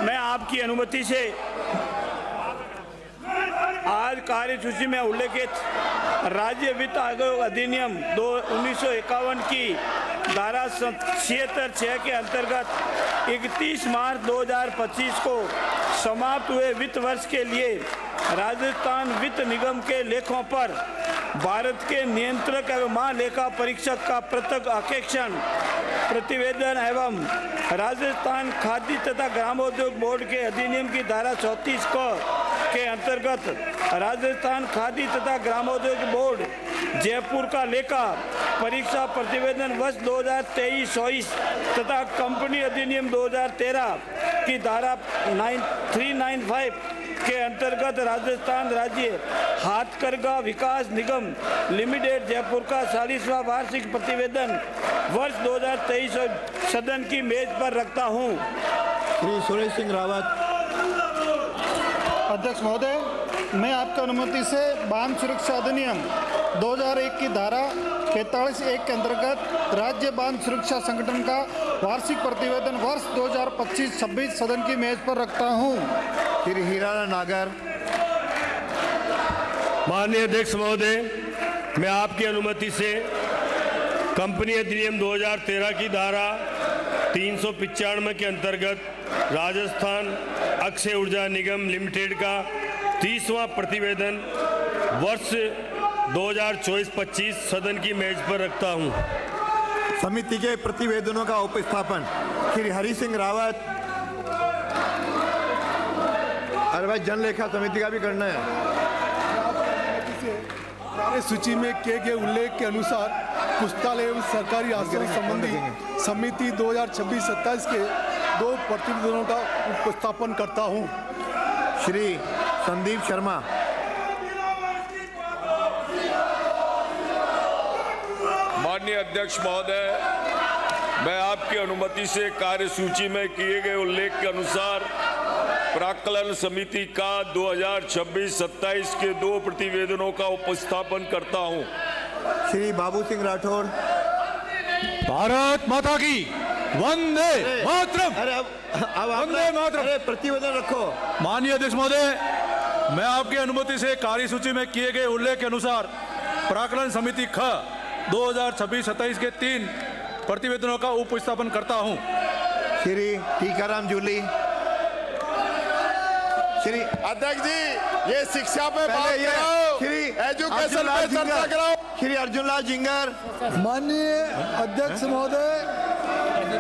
मैं आपकी अनुमति से आज कार्यसूची में उल्लेखित राज्य वित्त आयोग अधिनियम 1951 की धारा 76(6) के अंतर्गत 31 मार्च 2025 को समाप्त हुए वित्त वर्ष के लिए राजस्थान वित्त निगम के लेखों पर भारत के नियंत्रक एवं महालेखा परीक्षक का पृथक आक्षेपण प्रतिवेदन एवं राजस्थान खाद्य तथा ग्रामोद्योग बोर्ड के अधिनियम की धारा 34 के अंतर्गत राजस्थान खाद्य तथा ग्रामोद्योग बोर्ड जयपुर का लेखा परीक्षा प्रतिवेदन वर्ष 2023-24 तथा कंपनी अधिनियम 2013 की धारा 395 के अंतर्गत राजस्थान राज्य हाथकरघा विकास निगम लिमिटेड जयपुर का 40वां वार्षिक प्रतिवेदन वर्ष 2023 सदन की मेज पर रखता हूं। श्री सुरेश सिंह रावत। अध्यक्ष महोदय, मैं आपकी अनुमति से बांध सुरक्षा अधिनियम 2001 की धारा 45(1) के अंतर्गत राज्य बांध सुरक्षा संगठन का वार्षिक प्रतिवेदन वर्ष 2025-26 सदन की मेज पर रखता हूं। श्री हीरालाल नागर। माननीय अध्यक्ष महोदय, मैं आपकी अनुमति से कंपनी अधिनियम 2013 की धारा 395 के अंतर्गत राजस्थान अक्षय ऊर्जा निगम लिमिटेड का 30वां प्रतिवेदन वर्ष 2024-25 सदन की मेज पर रखता हूं। समिति के प्रतिवेदनों का उपस्थापन श्री हरि सिंह रावत। अरे भाई, जन लेखा समिति का भी करना है। सूची में किए गए उल्लेख के अनुसार पुस्तकालय एवं सरकारी आश्रय संबंधी समिति 2026-27 के 2 प्रतिवेदनों का उपस्थापन करता हूं। श्री संदीप शर्मा। माननीय अध्यक्ष महोदय, मैं आपकी अनुमति से कार्यसूची में किए गए उल्लेख के अनुसार प्राक्कलन समिति का 2026-27 के 2 प्रतिवेदनों का उपस्थापन करता हूं। श्री बाबू सिंह राठौर। भारत माता की वंदे मातरम। अरे अब वंदे मातरम। अरे प्रतिवेदन रखो। माननीय अध्यक्ष महोदय, मैं आपकी अनुमति से कार्यसूची में किए गए उल्लेख के अनुसार प्राक्कलन समिति ख 2026-27 के 3 प्रतिवेदनों का उपस्थापन करता हूं। श्री टीकाराम जूली। श्री अध्यक्ष जी, ये शिक्षा पे बात कराओ, श्री एजुकेशन पे चर्चा कराओ। श्री अर्जुनलाल जिंगर। माननीय अध्यक्ष महोदय,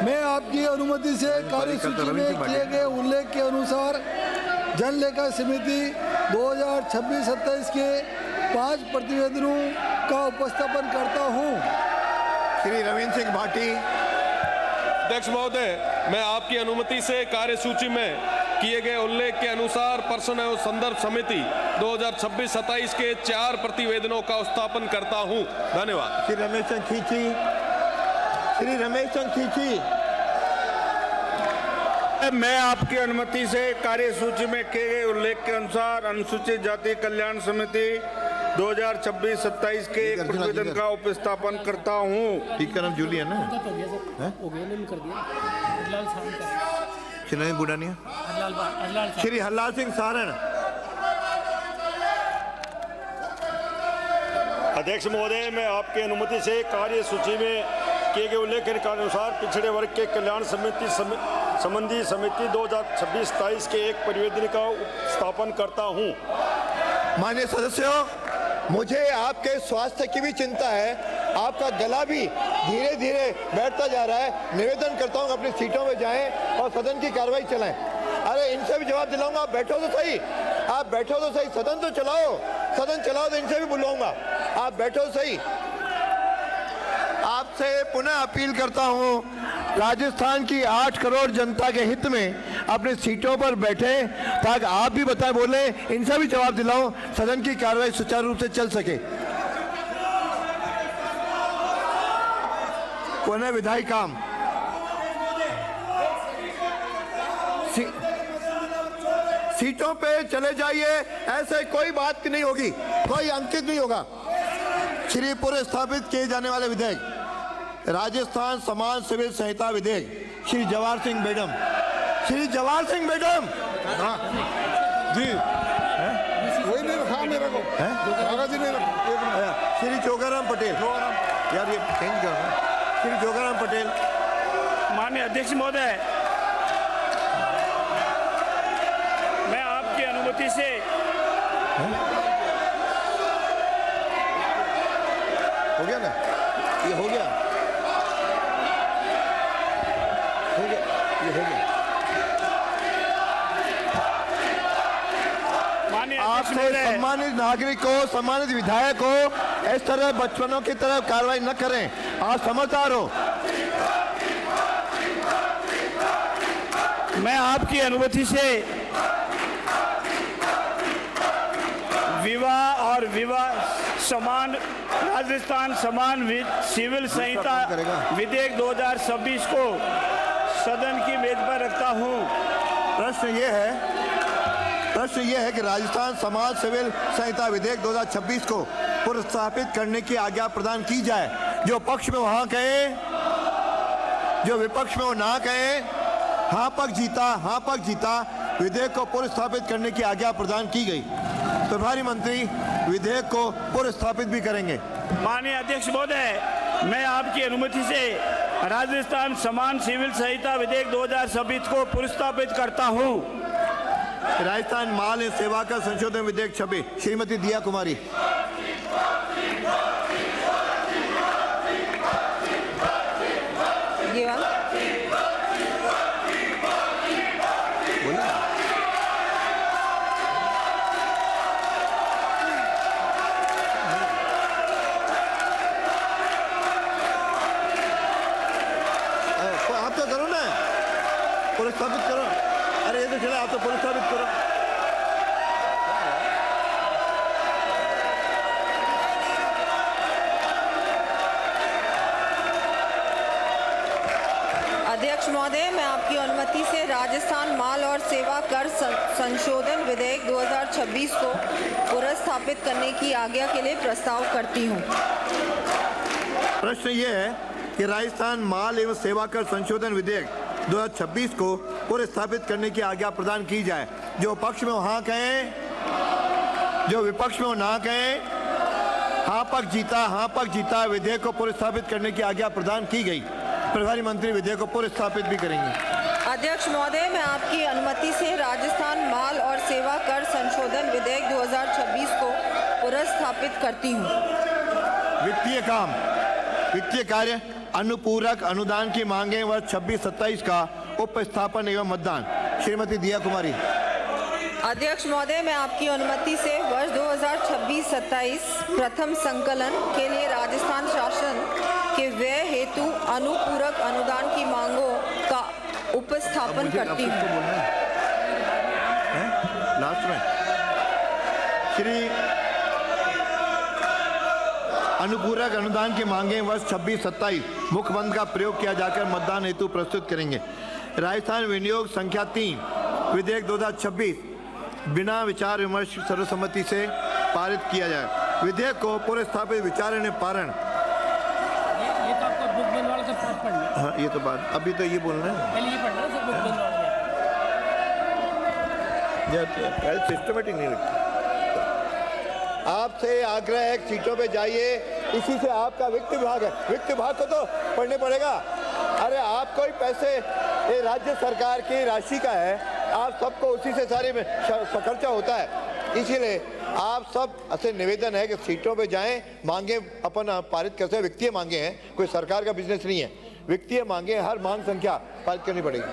मैं आपकी अनुमति से कार्यसूची में किए गए उल्लेख के अनुसार जन लेखा समिति 2026-27 के 5 प्रतिवेदनों का उपस्थापन करता हूं। श्री रविंद्र सिंह भाटी। अध्यक्ष महोदय, मैं आपकी अनुमति से कार्यसूची में किए गए उल्लेख के अनुसार प्रश्न एवं संदर्भ समिति 2026-27 के 4 प्रतिवेदनों का उपस्थापन करता हूं। धन्यवाद। श्री रमेश चंद खींची। श्री रमेश चंद खींची। मैं आपकी अनुमति से कार्यसूची में किए गए उल्लेख के अनुसार अनुसूचित जाति कल्याण समिति 2026-27 के 1 प्रतिवेदन का उपस्थापन करता हूं। टीकाराम जूली है ना? श्री बुढ़ानिया। श्री हरलाल सिंह सारण। अध्यक्ष महोदय, मैं आपकी अनुमति से कार्यसूची में किए गए उल्लेख के अनुसार पिछड़े वर्ग के कल्याण समिति संबंधी समिति 2026-27 के 1 प्रतिवेदन का उपस्थापन करता हूं। माननीय सदस्यों, मुझे आपके स्वास्थ्य की भी चिंता है। आपका गला भी धीरे धीरे बैठता जा रहा है। निवेदन करता हूँ अपनी सीटों में जाएं और सदन की कार्रवाई चलाएं। अरे इनसे भी जवाब दिलाऊंगा, आप बैठो तो सही, आप बैठो तो सही, सदन तो चलाओ, सदन चलाओ तो इनसे भी बुलाऊंगा, आप बैठो तो सही। आपसे पुनः अपील करता हूं, राजस्थान की 8 करोड़ जनता के हित में अपनी सीटों पर बैठे ताकि आप भी बताएं, बोले, इनसे भी जवाब दिलाओ, सदन की कार्रवाई सुचारू रूप से चल सके। पुनः विधायी काम सीटों पे चले जाइए, ऐसे कोई बात नहीं होगी, कोई अंकित नहीं होगा। श्री पूर्व स्थापित किए जाने वाले विधेयक राजस्थान समान सिविल संहिता विधेयक श्री जवाहर सिंह बेगम, श्री जवाहर सिंह बेगम जी वही नहीं रखा मेरे को, कागज ही नहीं रखा। श्री जोगाराम पटेल, यार ये चेंज करो, श्री जोगाराम पटेल। माननीय अध्यक्ष महोदय, मैं आपकी अनुमति से हो गया ना, ये हो गया, ये हो गया। आपसे सम्मानित नागरिक को, सम्मानित विधायक को इस तरह बचपनों की तरफ कार्रवाई न करें, आप समझदार हो। मैं आपकी अनुमति से विवाह और विवाह समान राजस्थान समान सिविल संहिता विधेयक 2026 को सदन की मेज पर रखता हूं। प्रश्न ये है कि राजस्थान समान सिविल संहिता विधेयक 2026 को पुनर्स्थापित करने की आज्ञा प्रदान की जाए। जो पक्ष में वहां कहे, जो विपक्ष में वो ना कहे, हाँ पक्ष जीता, विधेयक को पुनर्स्थापित करने की आज्ञा प्रदान की गई। प्रभारी मंत्री विधेयक को पुनर्स्थापित भी करेंगे। माननीय अध्यक्ष महोदय, मैं आपकी अनुमति से राजस्थान समान सिविल संहिता विधेयक 2026 को पुनर्स्थापित करता हूं। राजस्थान माल एवं सेवा कर संशोधन विधेयक 26 श्रीमती दिया कुमारी। आप तो करो ना, पुनर्स्थापित करो। अरे ये तो चला, आप तो पुनर्स्थापित करो। अध्यक्ष महोदय, मैं आपकी अनुमति से राजस्थान माल और सेवा कर संशोधन विधेयक 2026 को पुनर्स्थापित करने की आज्ञा के लिए प्रस्ताव करती हूं। प्रश्न ये है कि राजस्थान माल एवं सेवा कर संशोधन विधेयक 2026 को पुनर्स्थापित करने की आज्ञा प्रदान की जाए। जो पक्ष में हाँ कहें, जो विपक्ष में वो ना कहें, हाँ पक्ष जीता, विधेयक को पुनर्स्थापित करने की आज्ञा प्रदान की गई। प्रभारी मंत्री विधेयक को पुनर्स्थापित भी करेंगे। अध्यक्ष महोदय, मैं आपकी अनुमति से राजस्थान माल और सेवा कर संशोधन विधेयक 2026 को पुनर्स्थापित करती हूँ। वित्तीय कार्य अनुपूरक अनुदान की मांगे वर्ष 26-27 का उपस्थापन एवं मतदान श्रीमती दिया कुमारी। अध्यक्ष महोदय, मैं आपकी अनुमति से वर्ष 2026-27 प्रथम संकलन के लिए राजस्थान शासन के व्यय हेतु अनुपूरक अनुदान की मांगों का उपस्थापन करती हूँ। लास्ट में श्री अनुपूरक अनुदान की मांगे वर्ष 26-27 मुखबंद का प्रयोग किया जाकर मतदान हेतु प्रस्तुत करेंगे। राजस्थान विनियोग संख्या 3 विधेयक 2026 बिना विचार विमर्श सर्वसम्मति से पारित किया जाए। विधेयक को पुनर्स्थापित विचार पारण। हाँ, ये तो बात अभी तो ये बोलना है, सिस्टमेटिक नहीं लगता। आपसे आग्रह है, सीटों पे जाइए। इसी से आपका वित्त विभाग है, वित्त विभाग को तो पढ़ने पड़ेगा। अरे आपको ही पैसे ये राज्य सरकार की राशि का है, आप सबको उसी से सारी खर्चा होता है। इसीलिए आप सब से निवेदन है कि सीटों पे जाएं, मांगे अपन पारित कर सकते। वित्तीय मांगे हैं, कोई सरकार का बिजनेस नहीं है। वित्तीय मांगे, हर मांग संख्या पारित करनी पड़ेगी।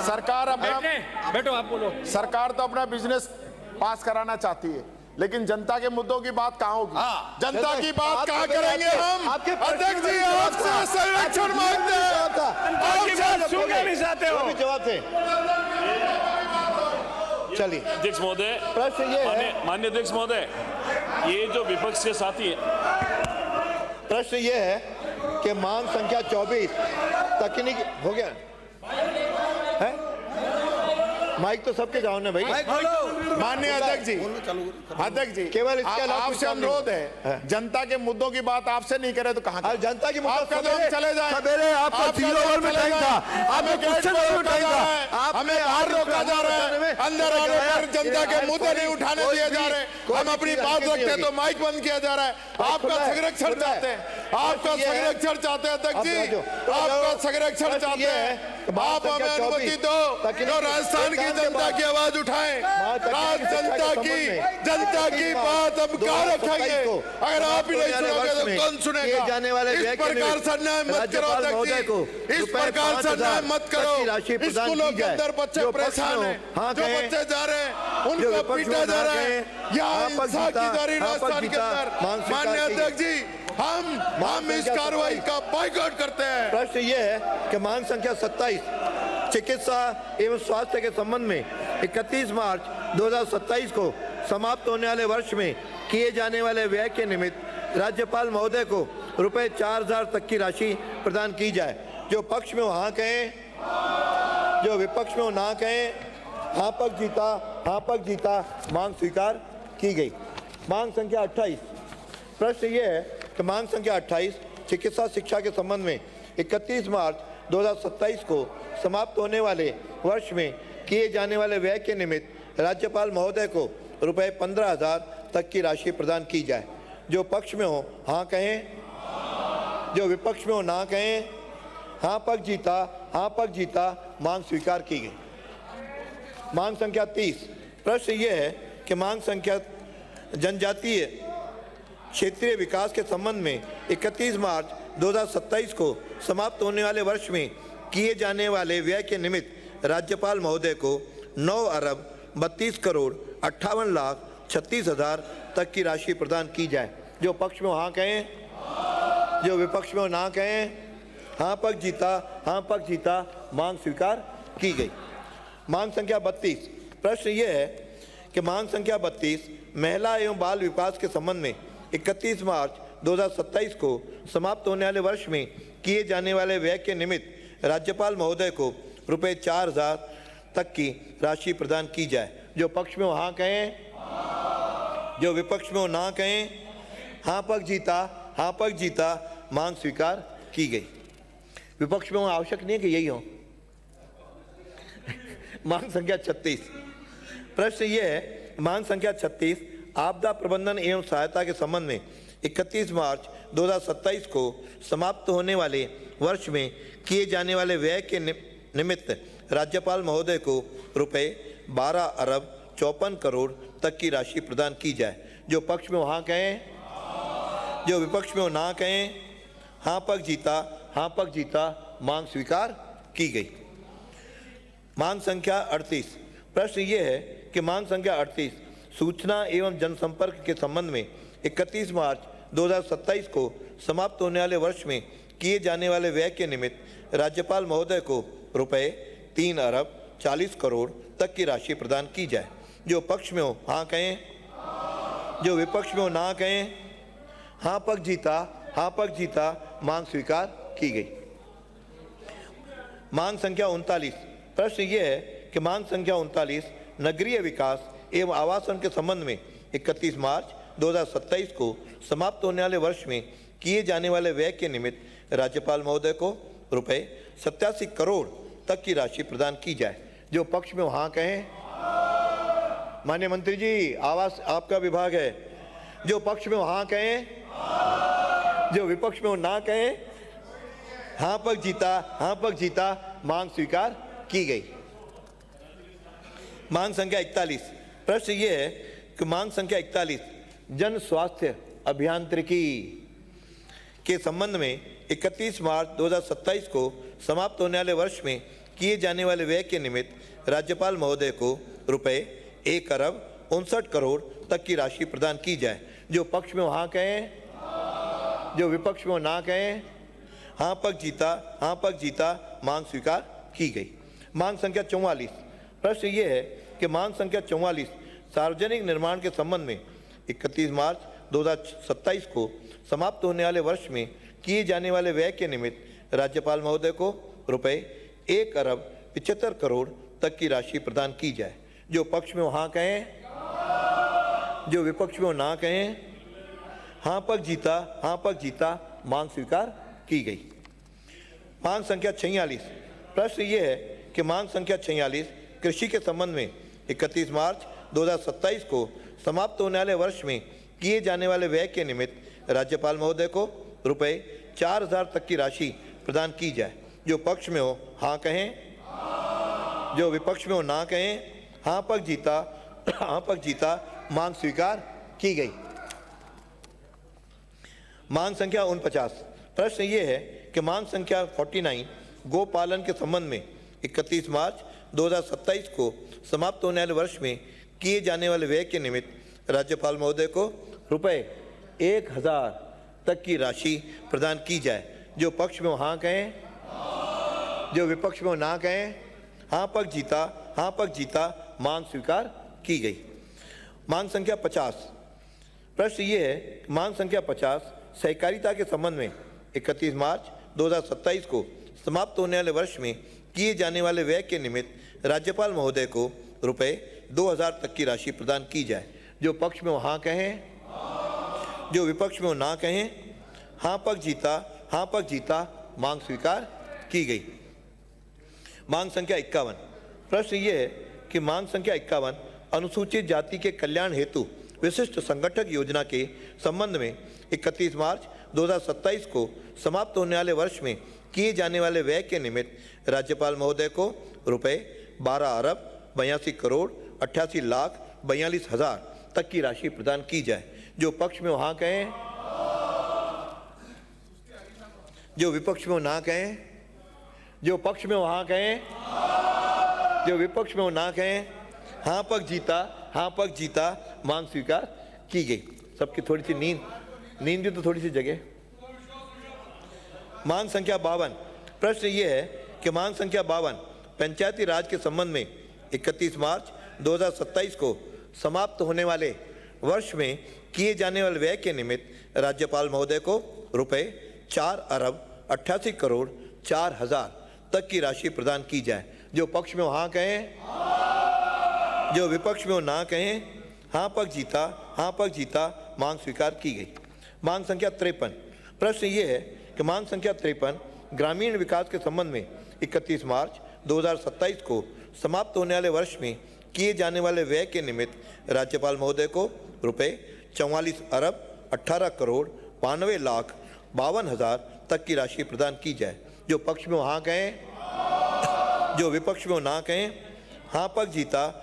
सरकार अपना बैठो, आप बोलो। सरकार तो अपना बिजनेस पास कराना चाहती है, लेकिन जनता के मुद्दों की बात कहाँ होगी? जनता की बात कहाँ करेंगे हम? अध्यक्ष जी, आपसे संरक्षण मांगते हैं। जवाब दें। चलिए अध्यक्ष महोदय, प्रश्न ये है, माननीय अध्यक्ष महोदय, ये जो विपक्ष के साथी है, प्रश्न ये है कि मांग संख्या 24 तकनीक हो गया है। माइक तो सबके जाओ ना भाई। माननीय अध्यक्ष जी, केवल इसके अलावा आपसे अनुरोध है, जनता के मुद्दों की बात आपसे नहीं करे तो कहाँ? जनता की आपका तो हम चले जाए। सवेरे आपका 0 ओवर में टाइम था, आपने क्वेश्चन ओवर में टाइम था, हमें बाहर रोका जा रहा है, अंदर आने पर जनता के मुद्दे नहीं उठाने दिए जा रहे। हम अपनी बात रखते हैं तो माइक बंद किया जा रहा है। आपका संरक्षण चाहते हैं, आपका संरक्षण चाहते हैं अध्यक्ष जी, आपका संरक्षण चाहते हैं। आप हमें अनुमति दो जो राजस्थान की जनता की आवाज उठाएं। जनता की बात हम कहाँ रखेंगे? अगर आप ही नहीं सुनोगे तो कौन सुनेगा? इस प्रकार से अन्याय मत करो अध्यक्ष जी, इस प्रकार से अन्याय मत करो। स्कूलों के अंदर बच्चे परेशान हैं, जो बच्चे जा रहे हैं उनको पीटा जा रहा है। यहाँ हिंसा की जा रही राजस्थान के अंदर। माननीय अध्यक्ष जी, हम इस कार्रवाई का बाइकआउट करते हैं। प्रश्न ये है कि मांग संख्या 27 चिकित्सा एवं स्वास्थ्य के संबंध में 31 मार्च 2027 को समाप्त होने वाले वर्ष में किए जाने वाले व्यय के निमित्त राज्यपाल महोदय को रुपए 4000 तक की राशि प्रदान की जाए। जो पक्ष में हो हाँ कहें, जो विपक्ष में हो ना कहें। हाँ पक्ष जीता, मांग स्वीकार की गई। मांग संख्या 28, प्रश्न ये है कि मांग संख्या 28 चिकित्सा शिक्षा के संबंध में 31 मार्च 2027 को समाप्त होने वाले वर्ष में किए जाने वाले व्यय के निमित्त राज्यपाल महोदय को रुपए 15,000 तक की राशि प्रदान की जाए। जो पक्ष में हो हाँ कहें, जो विपक्ष में हो ना कहें। हाँ पक्ष जीता, मांग स्वीकार की गई। मांग संख्या 30, प्रश्न ये है कि मांग संख्या जनजातीय क्षेत्रीय विकास के संबंध में 31 मार्च 2027 को समाप्त होने वाले वर्ष में किए जाने वाले व्यय के निमित्त राज्यपाल महोदय को 9 अरब 32 करोड़ 58 लाख 36 हजार तक की राशि प्रदान की जाए। जो पक्ष में हाँ कहें, जो विपक्ष में ना कहें। हाँ पक्ष जीता, मांग स्वीकार की गई। मांग संख्या 32, प्रश्न ये है कि मांग संख्या 32 महिला एवं बाल विकास के संबंध में 31 मार्च 2027 को समाप्त होने वाले वर्ष में किए जाने वाले व्यय के निमित्त राज्यपाल महोदय को रुपए 4000 तक की राशि प्रदान की जाए। जो पक्ष में हो हाँ कहें, जो विपक्ष में हो ना कहें। हाँ पक्ष जीता, मांग स्वीकार की गई। विपक्ष में आवश्यक नहीं है कि यही हो। मांग संख्या 36, प्रश्न ये है, मांग संख्या 36 आपदा प्रबंधन एवं सहायता के संबंध में 31 मार्च 2027 को समाप्त होने वाले वर्ष में किए जाने वाले व्यय के निमित्त राज्यपाल महोदय को रुपए 12 अरब 54 करोड़ तक की राशि प्रदान की जाए। जो पक्ष में हो हाँ कहें, जो विपक्ष में हो ना कहें। हाँ पक्ष जीता, मांग स्वीकार की गई। मांग संख्या 38, प्रश्न ये है कि मांग संख्या 38 सूचना एवं जनसंपर्क के संबंध में 31 मार्च 2027 को समाप्त होने वाले वर्ष में किए जाने वाले व्यय के निमित्त राज्यपाल महोदय को रुपए 3 अरब 40 करोड़ तक की राशि प्रदान की जाए। जो पक्ष में हो हाँ कहें, जो विपक्ष में हो ना कहें। हाँ पक्ष जीता, मांग स्वीकार की गई। मांग संख्या 39, प्रश्न ये है कि मांग संख्या 39 नगरीय विकास एवं आवासन के संबंध में 31 मार्च 2027 को समाप्त होने वाले वर्ष में किए जाने वाले व्यय के निमित्त राज्यपाल महोदय को रुपए 87 करोड़ तक की राशि प्रदान की जाए। जो पक्ष में हाँ कहें। माननीय मंत्री जी, आवास आपका विभाग है। जो पक्ष में हाँ कहें, जो विपक्ष में ना कहें। हाँ पक्ष जीता, मांग स्वीकार की गई। मांग संख्या 41, प्रश्न ये है कि मांग संख्या 41 जन स्वास्थ्य अभियांत्रिकी के संबंध में 31 मार्च 2027 को समाप्त होने वाले वर्ष में किए जाने वाले व्यय के निमित्त राज्यपाल महोदय को रुपए 1,59,00,00,000 तक की राशि प्रदान की जाए। जो पक्ष में वो हाँ कहें, जो विपक्ष में वो ना कहें। हाँ पक्ष जीता, मांग स्वीकार की गई। मांग संख्या 44 प्रश्न ये है कि मांग संख्या 44 सार्वजनिक निर्माण के संबंध में 31 मार्च 2027 को समाप्त होने वाले वर्ष में किए जाने वाले व्यय के निमित्त राज्यपाल महोदय को रुपए 1,75,00,00,000 तक की राशि प्रदान की जाए। जो पक्ष में वो हाँ कहें, जो विपक्ष में वो ना कहें। हाँ पक्ष जीता, मांग स्वीकार की गई। मांग संख्या 46 प्रश्न ये है कि मांग संख्या 46 कृषि के संबंध में 31 मार्च 2027 को समाप्त होने वाले वर्ष में किए जाने वाले व्यय के निमित्त राज्यपाल महोदय को रुपए 4,000 तक की राशि प्रदान की जाए। जो पक्ष में हो हाँ कहें, जो विपक्ष में हो ना कहें। हाँ पक्ष जीता, मांग स्वीकार की गई। मांग संख्या 49 प्रश्न ये है कि मांग संख्या 49 गोपालन के संबंध में 31 मार्च 2027 को समाप्त होने वाले वर्ष में किए जाने वाले व्यय के निमित्त राज्यपाल महोदय को रुपए 1,000 तक की राशि प्रदान की जाए। जो पक्ष में हाँ कहें, जो विपक्ष में ना कहें। हाँ पक्ष जीता, मांग स्वीकार की गई। मांग संख्या 50 प्रश्न ये है कि मांग संख्या 50 सहकारिता के संबंध में 31 मार्च 2027 को समाप्त होने वाले वर्ष में किए जाने वाले व्यय के निमित्त राज्यपाल महोदय को रुपए 2,000 तक की राशि प्रदान की जाए। जो पक्ष में वो हाँ कहें, जो विपक्ष में वो ना कहें। हाँ पक्ष जीता, मांग स्वीकार की गई। मांग संख्या 51 प्रश्न ये है कि मांग संख्या 51 अनुसूचित जाति के कल्याण हेतु विशिष्ट संगठक योजना के संबंध में 31 मार्च 2027 को समाप्त होने वाले वर्ष में किए जाने वाले व्यय के निमित्त राज्यपाल महोदय को रुपए 12,82,88,42,000 तक की राशि प्रदान की जाए। जो पक्ष में वो हाँ कहें, जो विपक्ष में वो ना कहें। जो पक्ष में वो हाँ कहें, जो विपक्ष में वो ना कहें। हाँ पक्ष जीता, मांग स्वीकार की गई। सबकी थोड़ी सी नींद भी तो थोड़ी सी जगह। मांग संख्या 52 प्रश्न ये है कि मांग संख्या 52 पंचायती राज के संबंध में 31 मार्च 2027 को समाप्त होने वाले वर्ष में किए जाने वाले व्यय के निमित्त राज्यपाल महोदय को रुपए 4,88,04,000 तक की राशि प्रदान की जाए। जो पक्ष में वो हाँ कहें, जो विपक्ष में वो ना कहें। हाँ पक्ष जीता, मांग स्वीकार की गई। मांग संख्या 53 प्रश्न ये है कि मांग संख्या 53 ग्रामीण विकास के संबंध में 31 मार्च 2027 को समाप्त होने वाले वर्ष में किए जाने वाले व्यय के निमित्त राज्यपाल महोदय को रुपए 44,18,92,52,000 तक की राशि प्रदान की जाए। जो पक्ष में वो हाँ कहें, जो विपक्ष में वो ना कहें। हाँ पक्ष जीता,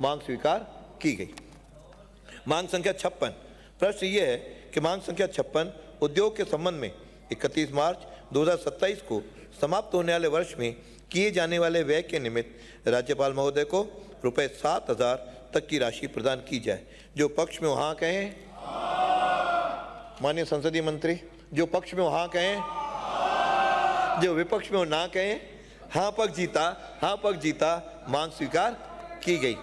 मांग स्वीकार की गई। मांग संख्या 56 प्रश्न ये है कि मांग संख्या 56 उद्योग के संबंध में 31 मार्च 2027 को समाप्त होने वाले वर्ष में किए जाने वाले व्यय के निमित्त राज्यपाल महोदय को रुपए 7,000 तक की राशि प्रदान की जाए। जो पक्ष में वो हाँ कहें, माननीय संसदीय मंत्री। जो पक्ष में वो हाँ कहें, जो विपक्ष में वो ना कहें। हाँ पक्ष जीता, मांग स्वीकार की गई।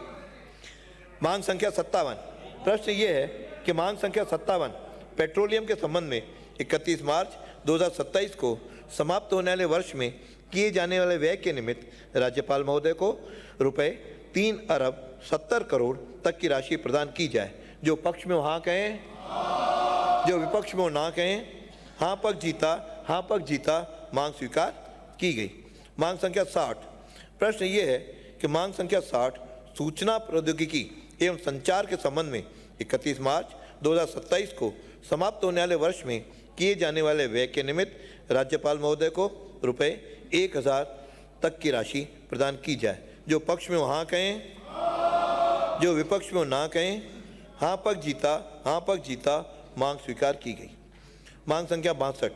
मांग संख्या 57 प्रश्न ये है कि मांग संख्या 57 पेट्रोलियम के संबंध में 31 मार्च 2027 को समाप्त होने वाले वर्ष में किए जाने वाले व्यय के निमित्त राज्यपाल महोदय को रुपए 3,70,00,00,000 तक की राशि प्रदान की जाए। जो पक्ष में वो हाँ कहें, जो विपक्ष में वो ना कहें। हाँ पक्ष जीता, मांग स्वीकार की गई। मांग संख्या 60 प्रश्न ये है कि मांग संख्या 60 सूचना प्रौद्योगिकी एवं संचार के संबंध में 31 मार्च 2027 को समाप्त होने वाले वर्ष में किए जाने वाले व्यय के निमित्त राज्यपाल महोदय को रुपए 1,000 तक की राशि प्रदान की जाए। जो पक्ष में वो हाँ कहें, जो विपक्ष में ना कहें। हाँ पक्ष जीता, हाँ पक्ष जीता, मांग स्वीकार की गई। मांग संख्या 62।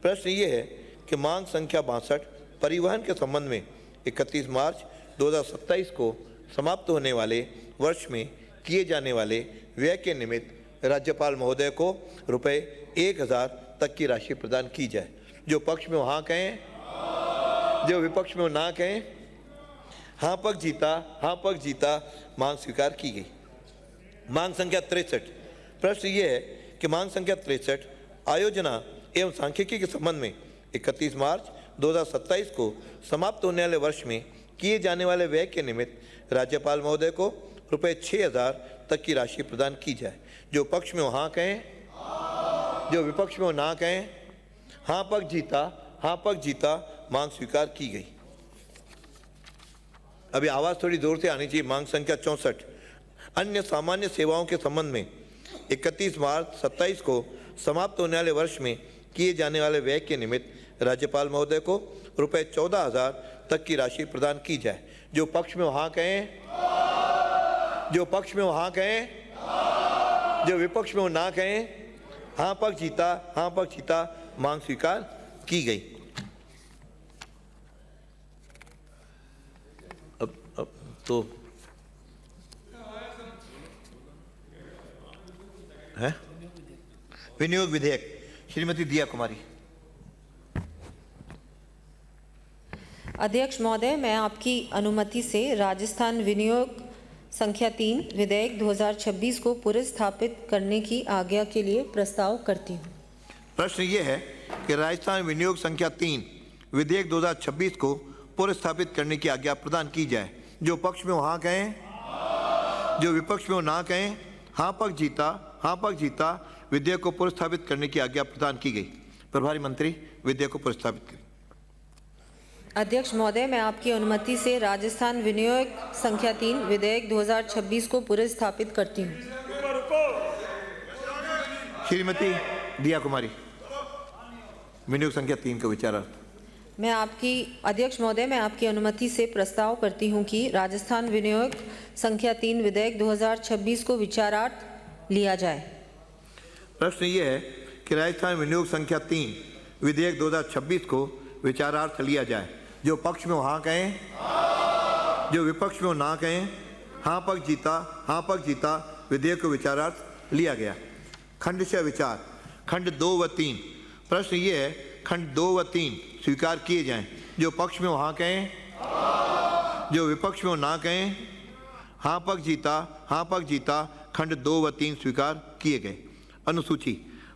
प्रश्न ये है कि मांग संख्या 62 परिवहन के संबंध में 31 मार्च 2027 को समाप्त होने वाले वर्ष में किए जाने वाले व्यय के निमित्त राज्यपाल महोदय को रुपए 1000 तक की राशि प्रदान की जाए। जो पक्ष में हाँ कहें, जो विपक्ष में ना कहें। हाँ पक्ष जीता, हाँ पक्ष जीता, मांग स्वीकार की गई। मांग संख्या 63। प्रश्न ये है कि मांग संख्या 63 आयोजना एवं सांख्यिकी के संबंध में 31 मार्च 2027 को समाप्त होने वाले वर्ष में किए जाने वाले व्यय के निमित्त राज्यपाल महोदय को रुपए 6000 तक की राशि प्रदान की जाए। जो पक्ष में हाँ कहें, जो विपक्ष में ना कहें। हाँ पक्ष जीता, हाँ पक्ष जीता, मांग स्वीकार की गई। अभी आवाज़ थोड़ी जोर से आनी चाहिए। मांग संख्या 64 अन्य सामान्य सेवाओं के संबंध में 31 मार्च 27 को समाप्त होने वाले वर्ष में किए जाने वाले व्यय के निमित्त राज्यपाल महोदय को रुपए 14000 तक की राशि प्रदान की जाए। जो पक्ष में हाँ कहें, जो पक्ष में हाँ कहें, जो विपक्ष में ना कहें। हाँ पक्ष जीता, हाँ पक्ष जीता, मांग स्वीकार की गई। अब तो है विनियोग विधेयक। श्रीमती दिया कुमारी। अध्यक्ष महोदय, मैं आपकी अनुमति से राजस्थान विनियोग संख्या 3 विधेयक 2026 को पुनर्स्थापित करने की आज्ञा के लिए प्रस्ताव करती हूँ। प्रश्न ये है कि राजस्थान विनियोग संख्या 3 विधेयक 2026 को पुनर्स्थापित करने की आज्ञा प्रदान की जाए। जो पक्ष में हाँ कहें, जो विपक्ष में ना कहें। हाँ पक्ष जीता, हाँ पक्ष जीता, विधेयक को पुनर्स्थापित करने की आज्ञा प्रदान की गई। प्रभारी मंत्री विधेयक को पुनर्स्थापित करें। अध्यक्ष महोदय, मैं आपकी अनुमति से राजस्थान विनियोग संख्या 3 विधेयक 2026 को पुनर्स्थापित करती हूँ। श्रीमती दिया कुमारी, विनियोग संख्या 3 का विचारार्थ। मैं आपकी अध्यक्ष महोदय, मैं आपकी अनुमति से प्रस्ताव करती हूँ कि राजस्थान विनियोग संख्या 3 विधेयक 2026 को विचारार्थ लिया जाए। प्रश्न ये है कि राजस्थान विनियोग संख्या 3 विधेयक 2026 को विचारार्थ लिया जाए। जो पक्ष में हाँ कहें, जो विपक्ष में ना कहें। हाँ पक्ष जीता, हाँ पक्ष जीता, विधेयक को विचारार्थ लिया गया। खंड से विचार। खंड 2 व 3। प्रश्न ये है खंड 2 व 3 स्वीकार किए जाएं। जो पक्ष में हाँ कहें, जो विपक्ष में ना कहें। हाँ पक्ष जीता, हाँ पक्ष जीता, खंड 2 व 3 स्वीकार किए गए। अनुसूची।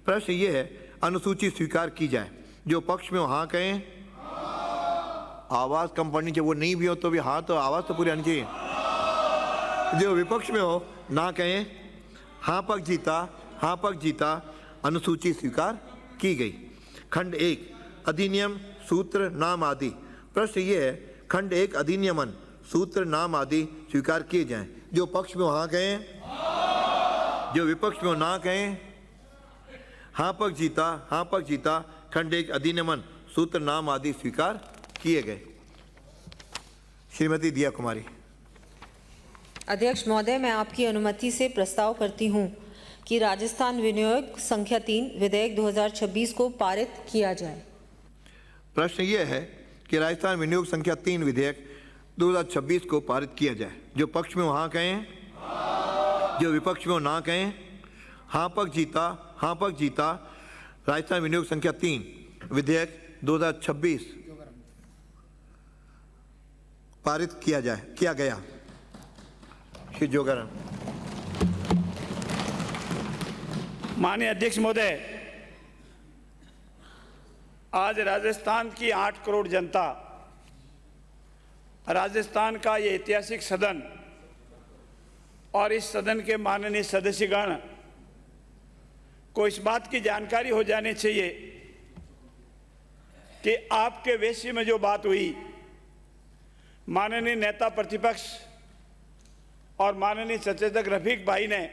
प्रश्न ये है अनुसूची स्वीकार की जाए। जो पक्ष में हाँ कहें। आवाज़ कम पड़नी चाहिए, वो नहीं भी हो तो भी हाँ, तो आवाज़ तो पूरी आनी चाहिए। जो विपक्ष में हो ना कहें। हाँ पक्ष जीता, हाँ पक्ष जीता, अनुसूची स्वीकार की गई। खंड 1 अधिनियम सूत्र नाम आदि। प्रश्न ये है खंड 1 अधिनियमन सूत्र नाम आदि स्वीकार किए जाएं। जो पक्ष में हाँ कहें, जो विपक्ष में ना कहें। हाँ पक्ष जीता, हाँ पक्ष जीता, खंड 1 अधिनियमन सूत्र नाम आदि स्वीकार किए गए। श्रीमती दिया कुमारी। अध्यक्ष महोदय, मैं आपकी अनुमति से प्रस्ताव करती हूँ कि राजस्थान विनियोग संख्या 3 विधेयक 2026 को पारित किया जाए। प्रश्न ये है कि राजस्थान विनियोग संख्या 3 विधेयक 2026 को पारित किया जाए। जो पक्ष में हाँ कहें, जो विपक्ष में ना कहें। हाँ पक्ष जीता, हाँ पक्ष जीता, राजस्थान विनियोग संख्या 3 विधेयक 2026 पारित किया गया। श्री जोगाराम। माननीय अध्यक्ष महोदय, आज राजस्थान की 8 करोड़ जनता, राजस्थान का ये ऐतिहासिक सदन और इस सदन के माननीय सदस्यगण को इस बात की जानकारी हो जानी चाहिए कि आपके वेश्य में जो बात हुई, माननीय नेता प्रतिपक्ष और माननीय सचेतक रफीक भाई ने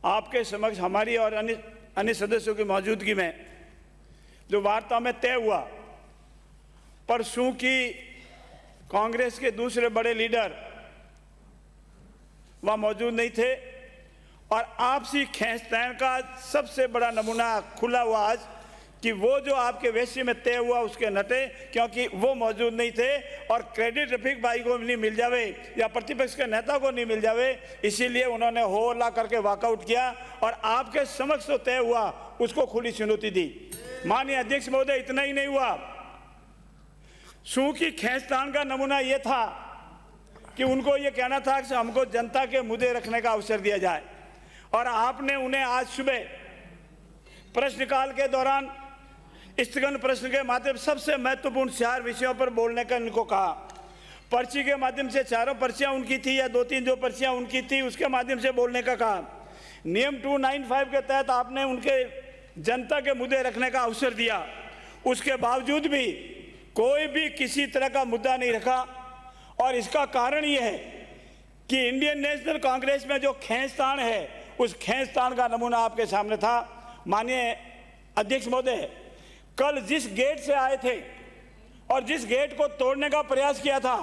आपके समक्ष हमारी और अन्य सदस्यों की मौजूदगी में जो वार्ता में तय हुआ, परसों की कांग्रेस के दूसरे बड़े लीडर वहाँ मौजूद नहीं थे। और आपसी खींचतान का सबसे बड़ा नमूना खुला हुआ आज कि वो जो आपके वेश्य में तय हुआ उसके नटे, क्योंकि वो मौजूद नहीं थे और क्रेडिट रफीक भाई को नहीं मिल जावे या प्रतिपक्ष के नेता को नहीं मिल जावे, इसीलिए उन्होंने हो हल्ला करके वॉकआउट किया और आपके समक्ष तो तय हुआ उसको खुली चुनौती दी। माननीय अध्यक्ष महोदय, इतना ही नहीं हुआ, सू की खींचतान का नमूना ये था कि उनको ये कहना था कि हमको जनता के मुद्दे रखने का अवसर दिया जाए, और आपने उन्हें आज सुबह प्रश्नकाल के दौरान स्थगन प्रश्न के माध्यम सबसे महत्वपूर्ण 4 विषयों पर बोलने का इनको कहा। पर्ची के माध्यम से 4 पर्चियां उनकी थी या 2-3 जो पर्चियां उनकी थी उसके माध्यम से बोलने का कहा। नियम 295 के तहत आपने उनके जनता के मुद्दे रखने का अवसर दिया, उसके बावजूद भी कोई भी किसी तरह का मुद्दा नहीं रखा। और इसका कारण यह है कि इंडियन नेशनल कांग्रेस में जो खींचतान है उस खींचतान का नमूना आपके सामने था। माननीय अध्यक्ष महोदय, कल जिस गेट से आए थे और जिस गेट को तोड़ने का प्रयास किया था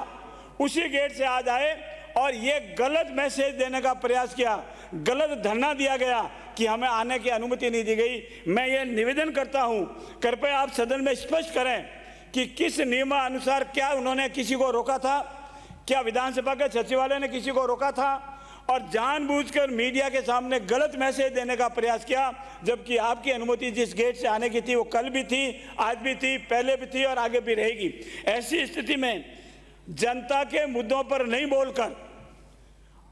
उसी गेट से आज आए और ये गलत मैसेज देने का प्रयास किया, गलत धरना दिया गया कि हमें आने की अनुमति नहीं दी गई। मैं ये निवेदन करता हूं, कृपया आप सदन में स्पष्ट करें कि किस नियमानुसार क्या उन्होंने किसी को रोका था, क्या विधानसभा के सचिवालय ने किसी को रोका था और जानबूझकर मीडिया के सामने गलत मैसेज देने का प्रयास किया, जबकि आपकी अनुमति जिस गेट से आने की थी वो कल भी थी, आज भी थी, पहले भी थी और आगे भी रहेगी। ऐसी स्थिति में जनता के मुद्दों पर नहीं बोलकर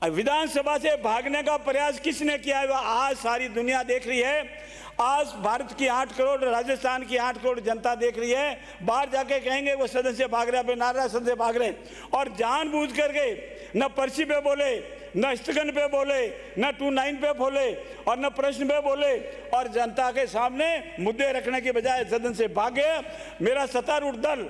विधानसभा से भागने का प्रयास किसने किया है, वह आज सारी दुनिया देख रही है। आज भारत की 8 करोड़, राजस्थान की 8 करोड़ जनता देख रही है। बाहर जाके कहेंगे वो सदन से भाग रहे, नारा सदन से भाग रहे, और जानबूझ करके न पर्ची पे बोले, न स्थगन पे बोले, न 29 पे बोले और न प्रश्न पे बोले और जनता के सामने मुद्दे रखने के बजाय सदन से भागे। मेरा सत्तारूढ़ दल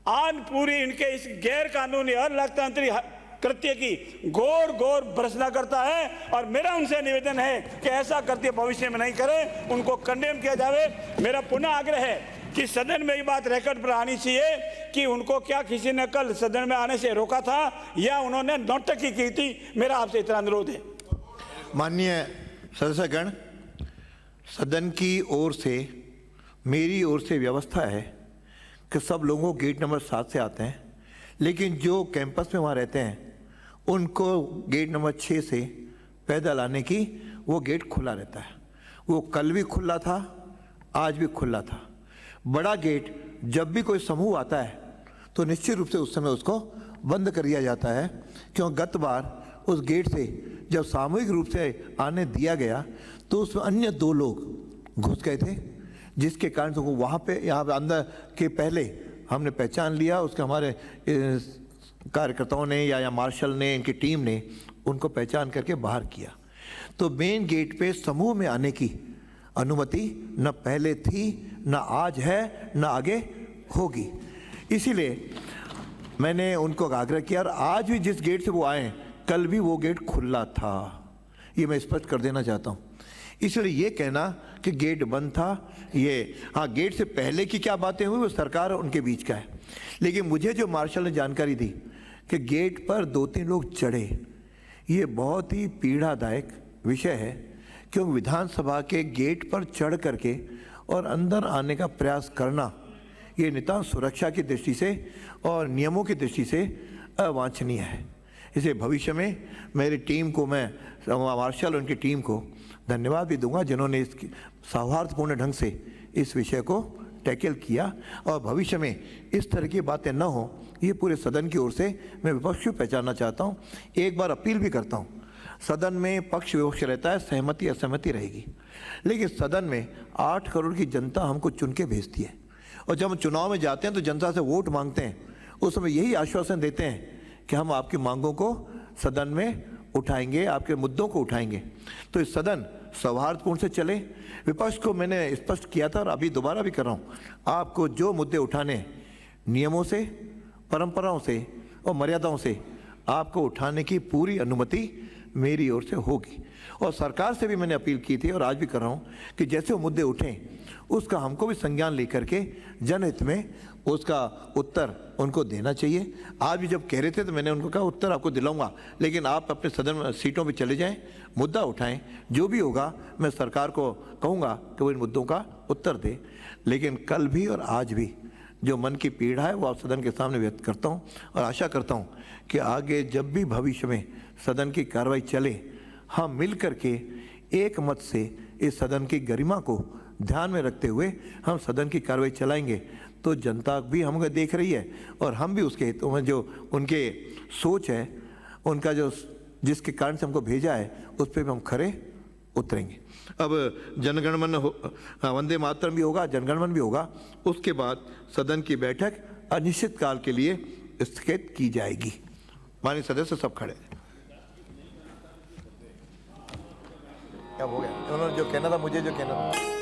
आज पूरी इनके इस गैर कानूनी और लोकतांत्रिक कृत्य की घोर भर्त्सना करता है और मेरा उनसे निवेदन है कि ऐसा कृत्य भविष्य में नहीं करें, उनको कंडेम किया जावे। मेरा पुनः आग्रह है कि सदन में ये बात रिकॉर्ड पर आनी चाहिए कि उनको क्या किसी ने कल सदन में आने से रोका था या उन्होंने नौटंकी की थी। मेरा आपसे इतना अनुरोध है। माननीय सदस्यगण, सदन की ओर से, मेरी ओर से व्यवस्था है कि सब लोगों गेट नंबर 7 से आते हैं, लेकिन जो कैंपस में वहाँ रहते हैं उनको गेट नंबर 6 से पैदल आने की वो गेट खुला रहता है। वो कल भी खुला था, आज भी खुला था। बड़ा गेट जब भी कोई समूह आता है तो निश्चित रूप से उस समय उसको बंद कर दिया जाता है, क्यों गत बार उस गेट से जब सामूहिक रूप से आने दिया गया तो उसमें अन्य 2 लोग घुस गए थे, जिसके कारण तो वहाँ पे यहाँ पे अंदर के पहले हमने पहचान लिया, उसके हमारे कार्यकर्ताओं ने या मार्शल ने, इनकी टीम ने उनको पहचान करके बाहर किया। तो मेन गेट पे समूह में आने की अनुमति न पहले थी, न आज है, न आगे होगी। इसीलिए मैंने उनको आग्रह किया और आज भी जिस गेट से वो आए कल भी वो गेट खुला था, ये मैं स्पष्ट कर देना चाहता हूँ। इसलिए ये कहना कि गेट बंद था, ये हाँ गेट से पहले की क्या बातें हुई वो सरकार और उनके बीच का है, लेकिन मुझे जो मार्शल ने जानकारी दी कि गेट पर 2-3 लोग चढ़े, ये बहुत ही पीड़ादायक विषय है, क्योंकि विधानसभा के गेट पर चढ़ करके और अंदर आने का प्रयास करना ये नितांत सुरक्षा की दृष्टि से और नियमों की दृष्टि से अवांछनीय है। इसे भविष्य में मेरी टीम को, मैं मार्शल और उनकी टीम को धन्यवाद भी दूंगा जिन्होंने इस सौहार्दपूर्ण ढंग से इस विषय को टैकल किया और भविष्य में इस तरह की बातें न हो, ये पूरे सदन की ओर से मैं विपक्ष को पहचानना चाहता हूँ। एक बार अपील भी करता हूँ, सदन में पक्ष विपक्ष रहता है, सहमति असहमति रहेगी, लेकिन सदन में 8 करोड़ की जनता हमको चुन के भेजती है और जब हम चुनाव में जाते हैं तो जनता से वोट मांगते हैं, उस समय यही आश्वासन देते हैं कि हम आपकी मांगों को सदन में उठाएंगे, आपके मुद्दों को उठाएंगे। तो इस सदन सौहार्दपूर्ण से चले। विपक्ष को मैंने स्पष्ट किया था और अभी दोबारा भी कर रहा हूँ, आपको जो मुद्दे उठाने नियमों से, परंपराओं से और मर्यादाओं से आपको उठाने की पूरी अनुमति मेरी ओर से होगी। और सरकार से भी मैंने अपील की थी और आज भी कर रहा हूँ कि जैसे वो मुद्दे उठें उसका हमको भी संज्ञान लेकर के जनहित में उसका उत्तर उनको देना चाहिए। आज भी जब कह रहे थे तो मैंने उनको कहा उत्तर आपको दिलाऊंगा, लेकिन आप अपने सदन सीटों पे चले जाएं, मुद्दा उठाएं, जो भी होगा मैं सरकार को कहूँगा कि वो इन मुद्दों का उत्तर दे। लेकिन कल भी और आज भी जो मन की पीड़ा है वो आप सदन के सामने व्यक्त करता हूँ और आशा करता हूँ कि आगे जब भी भविष्य में सदन की कार्रवाई चले, हम मिल कर के एक मत से इस सदन की गरिमा को ध्यान में रखते हुए हम सदन की कार्रवाई चलाएंगे तो जनता भी हमें देख रही है और हम भी उसके हितों में जो उनके सोच है, उनका जो जिसके कारण से हमको भेजा है उस पर भी हम खरे उतरेंगे। अब जनगणमन वंदे मातरम भी होगा, जनगणमन भी होगा। उसके बाद सदन की बैठक अनिश्चित काल के लिए स्थगित की जाएगी। माननीय सदस्य सब खड़े। क्या हो गया? उन्होंने जो कहना था, मुझे जो कहना था।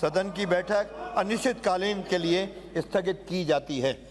सदन की बैठक अनिश्चितकालीन के लिए स्थगित की जाती है।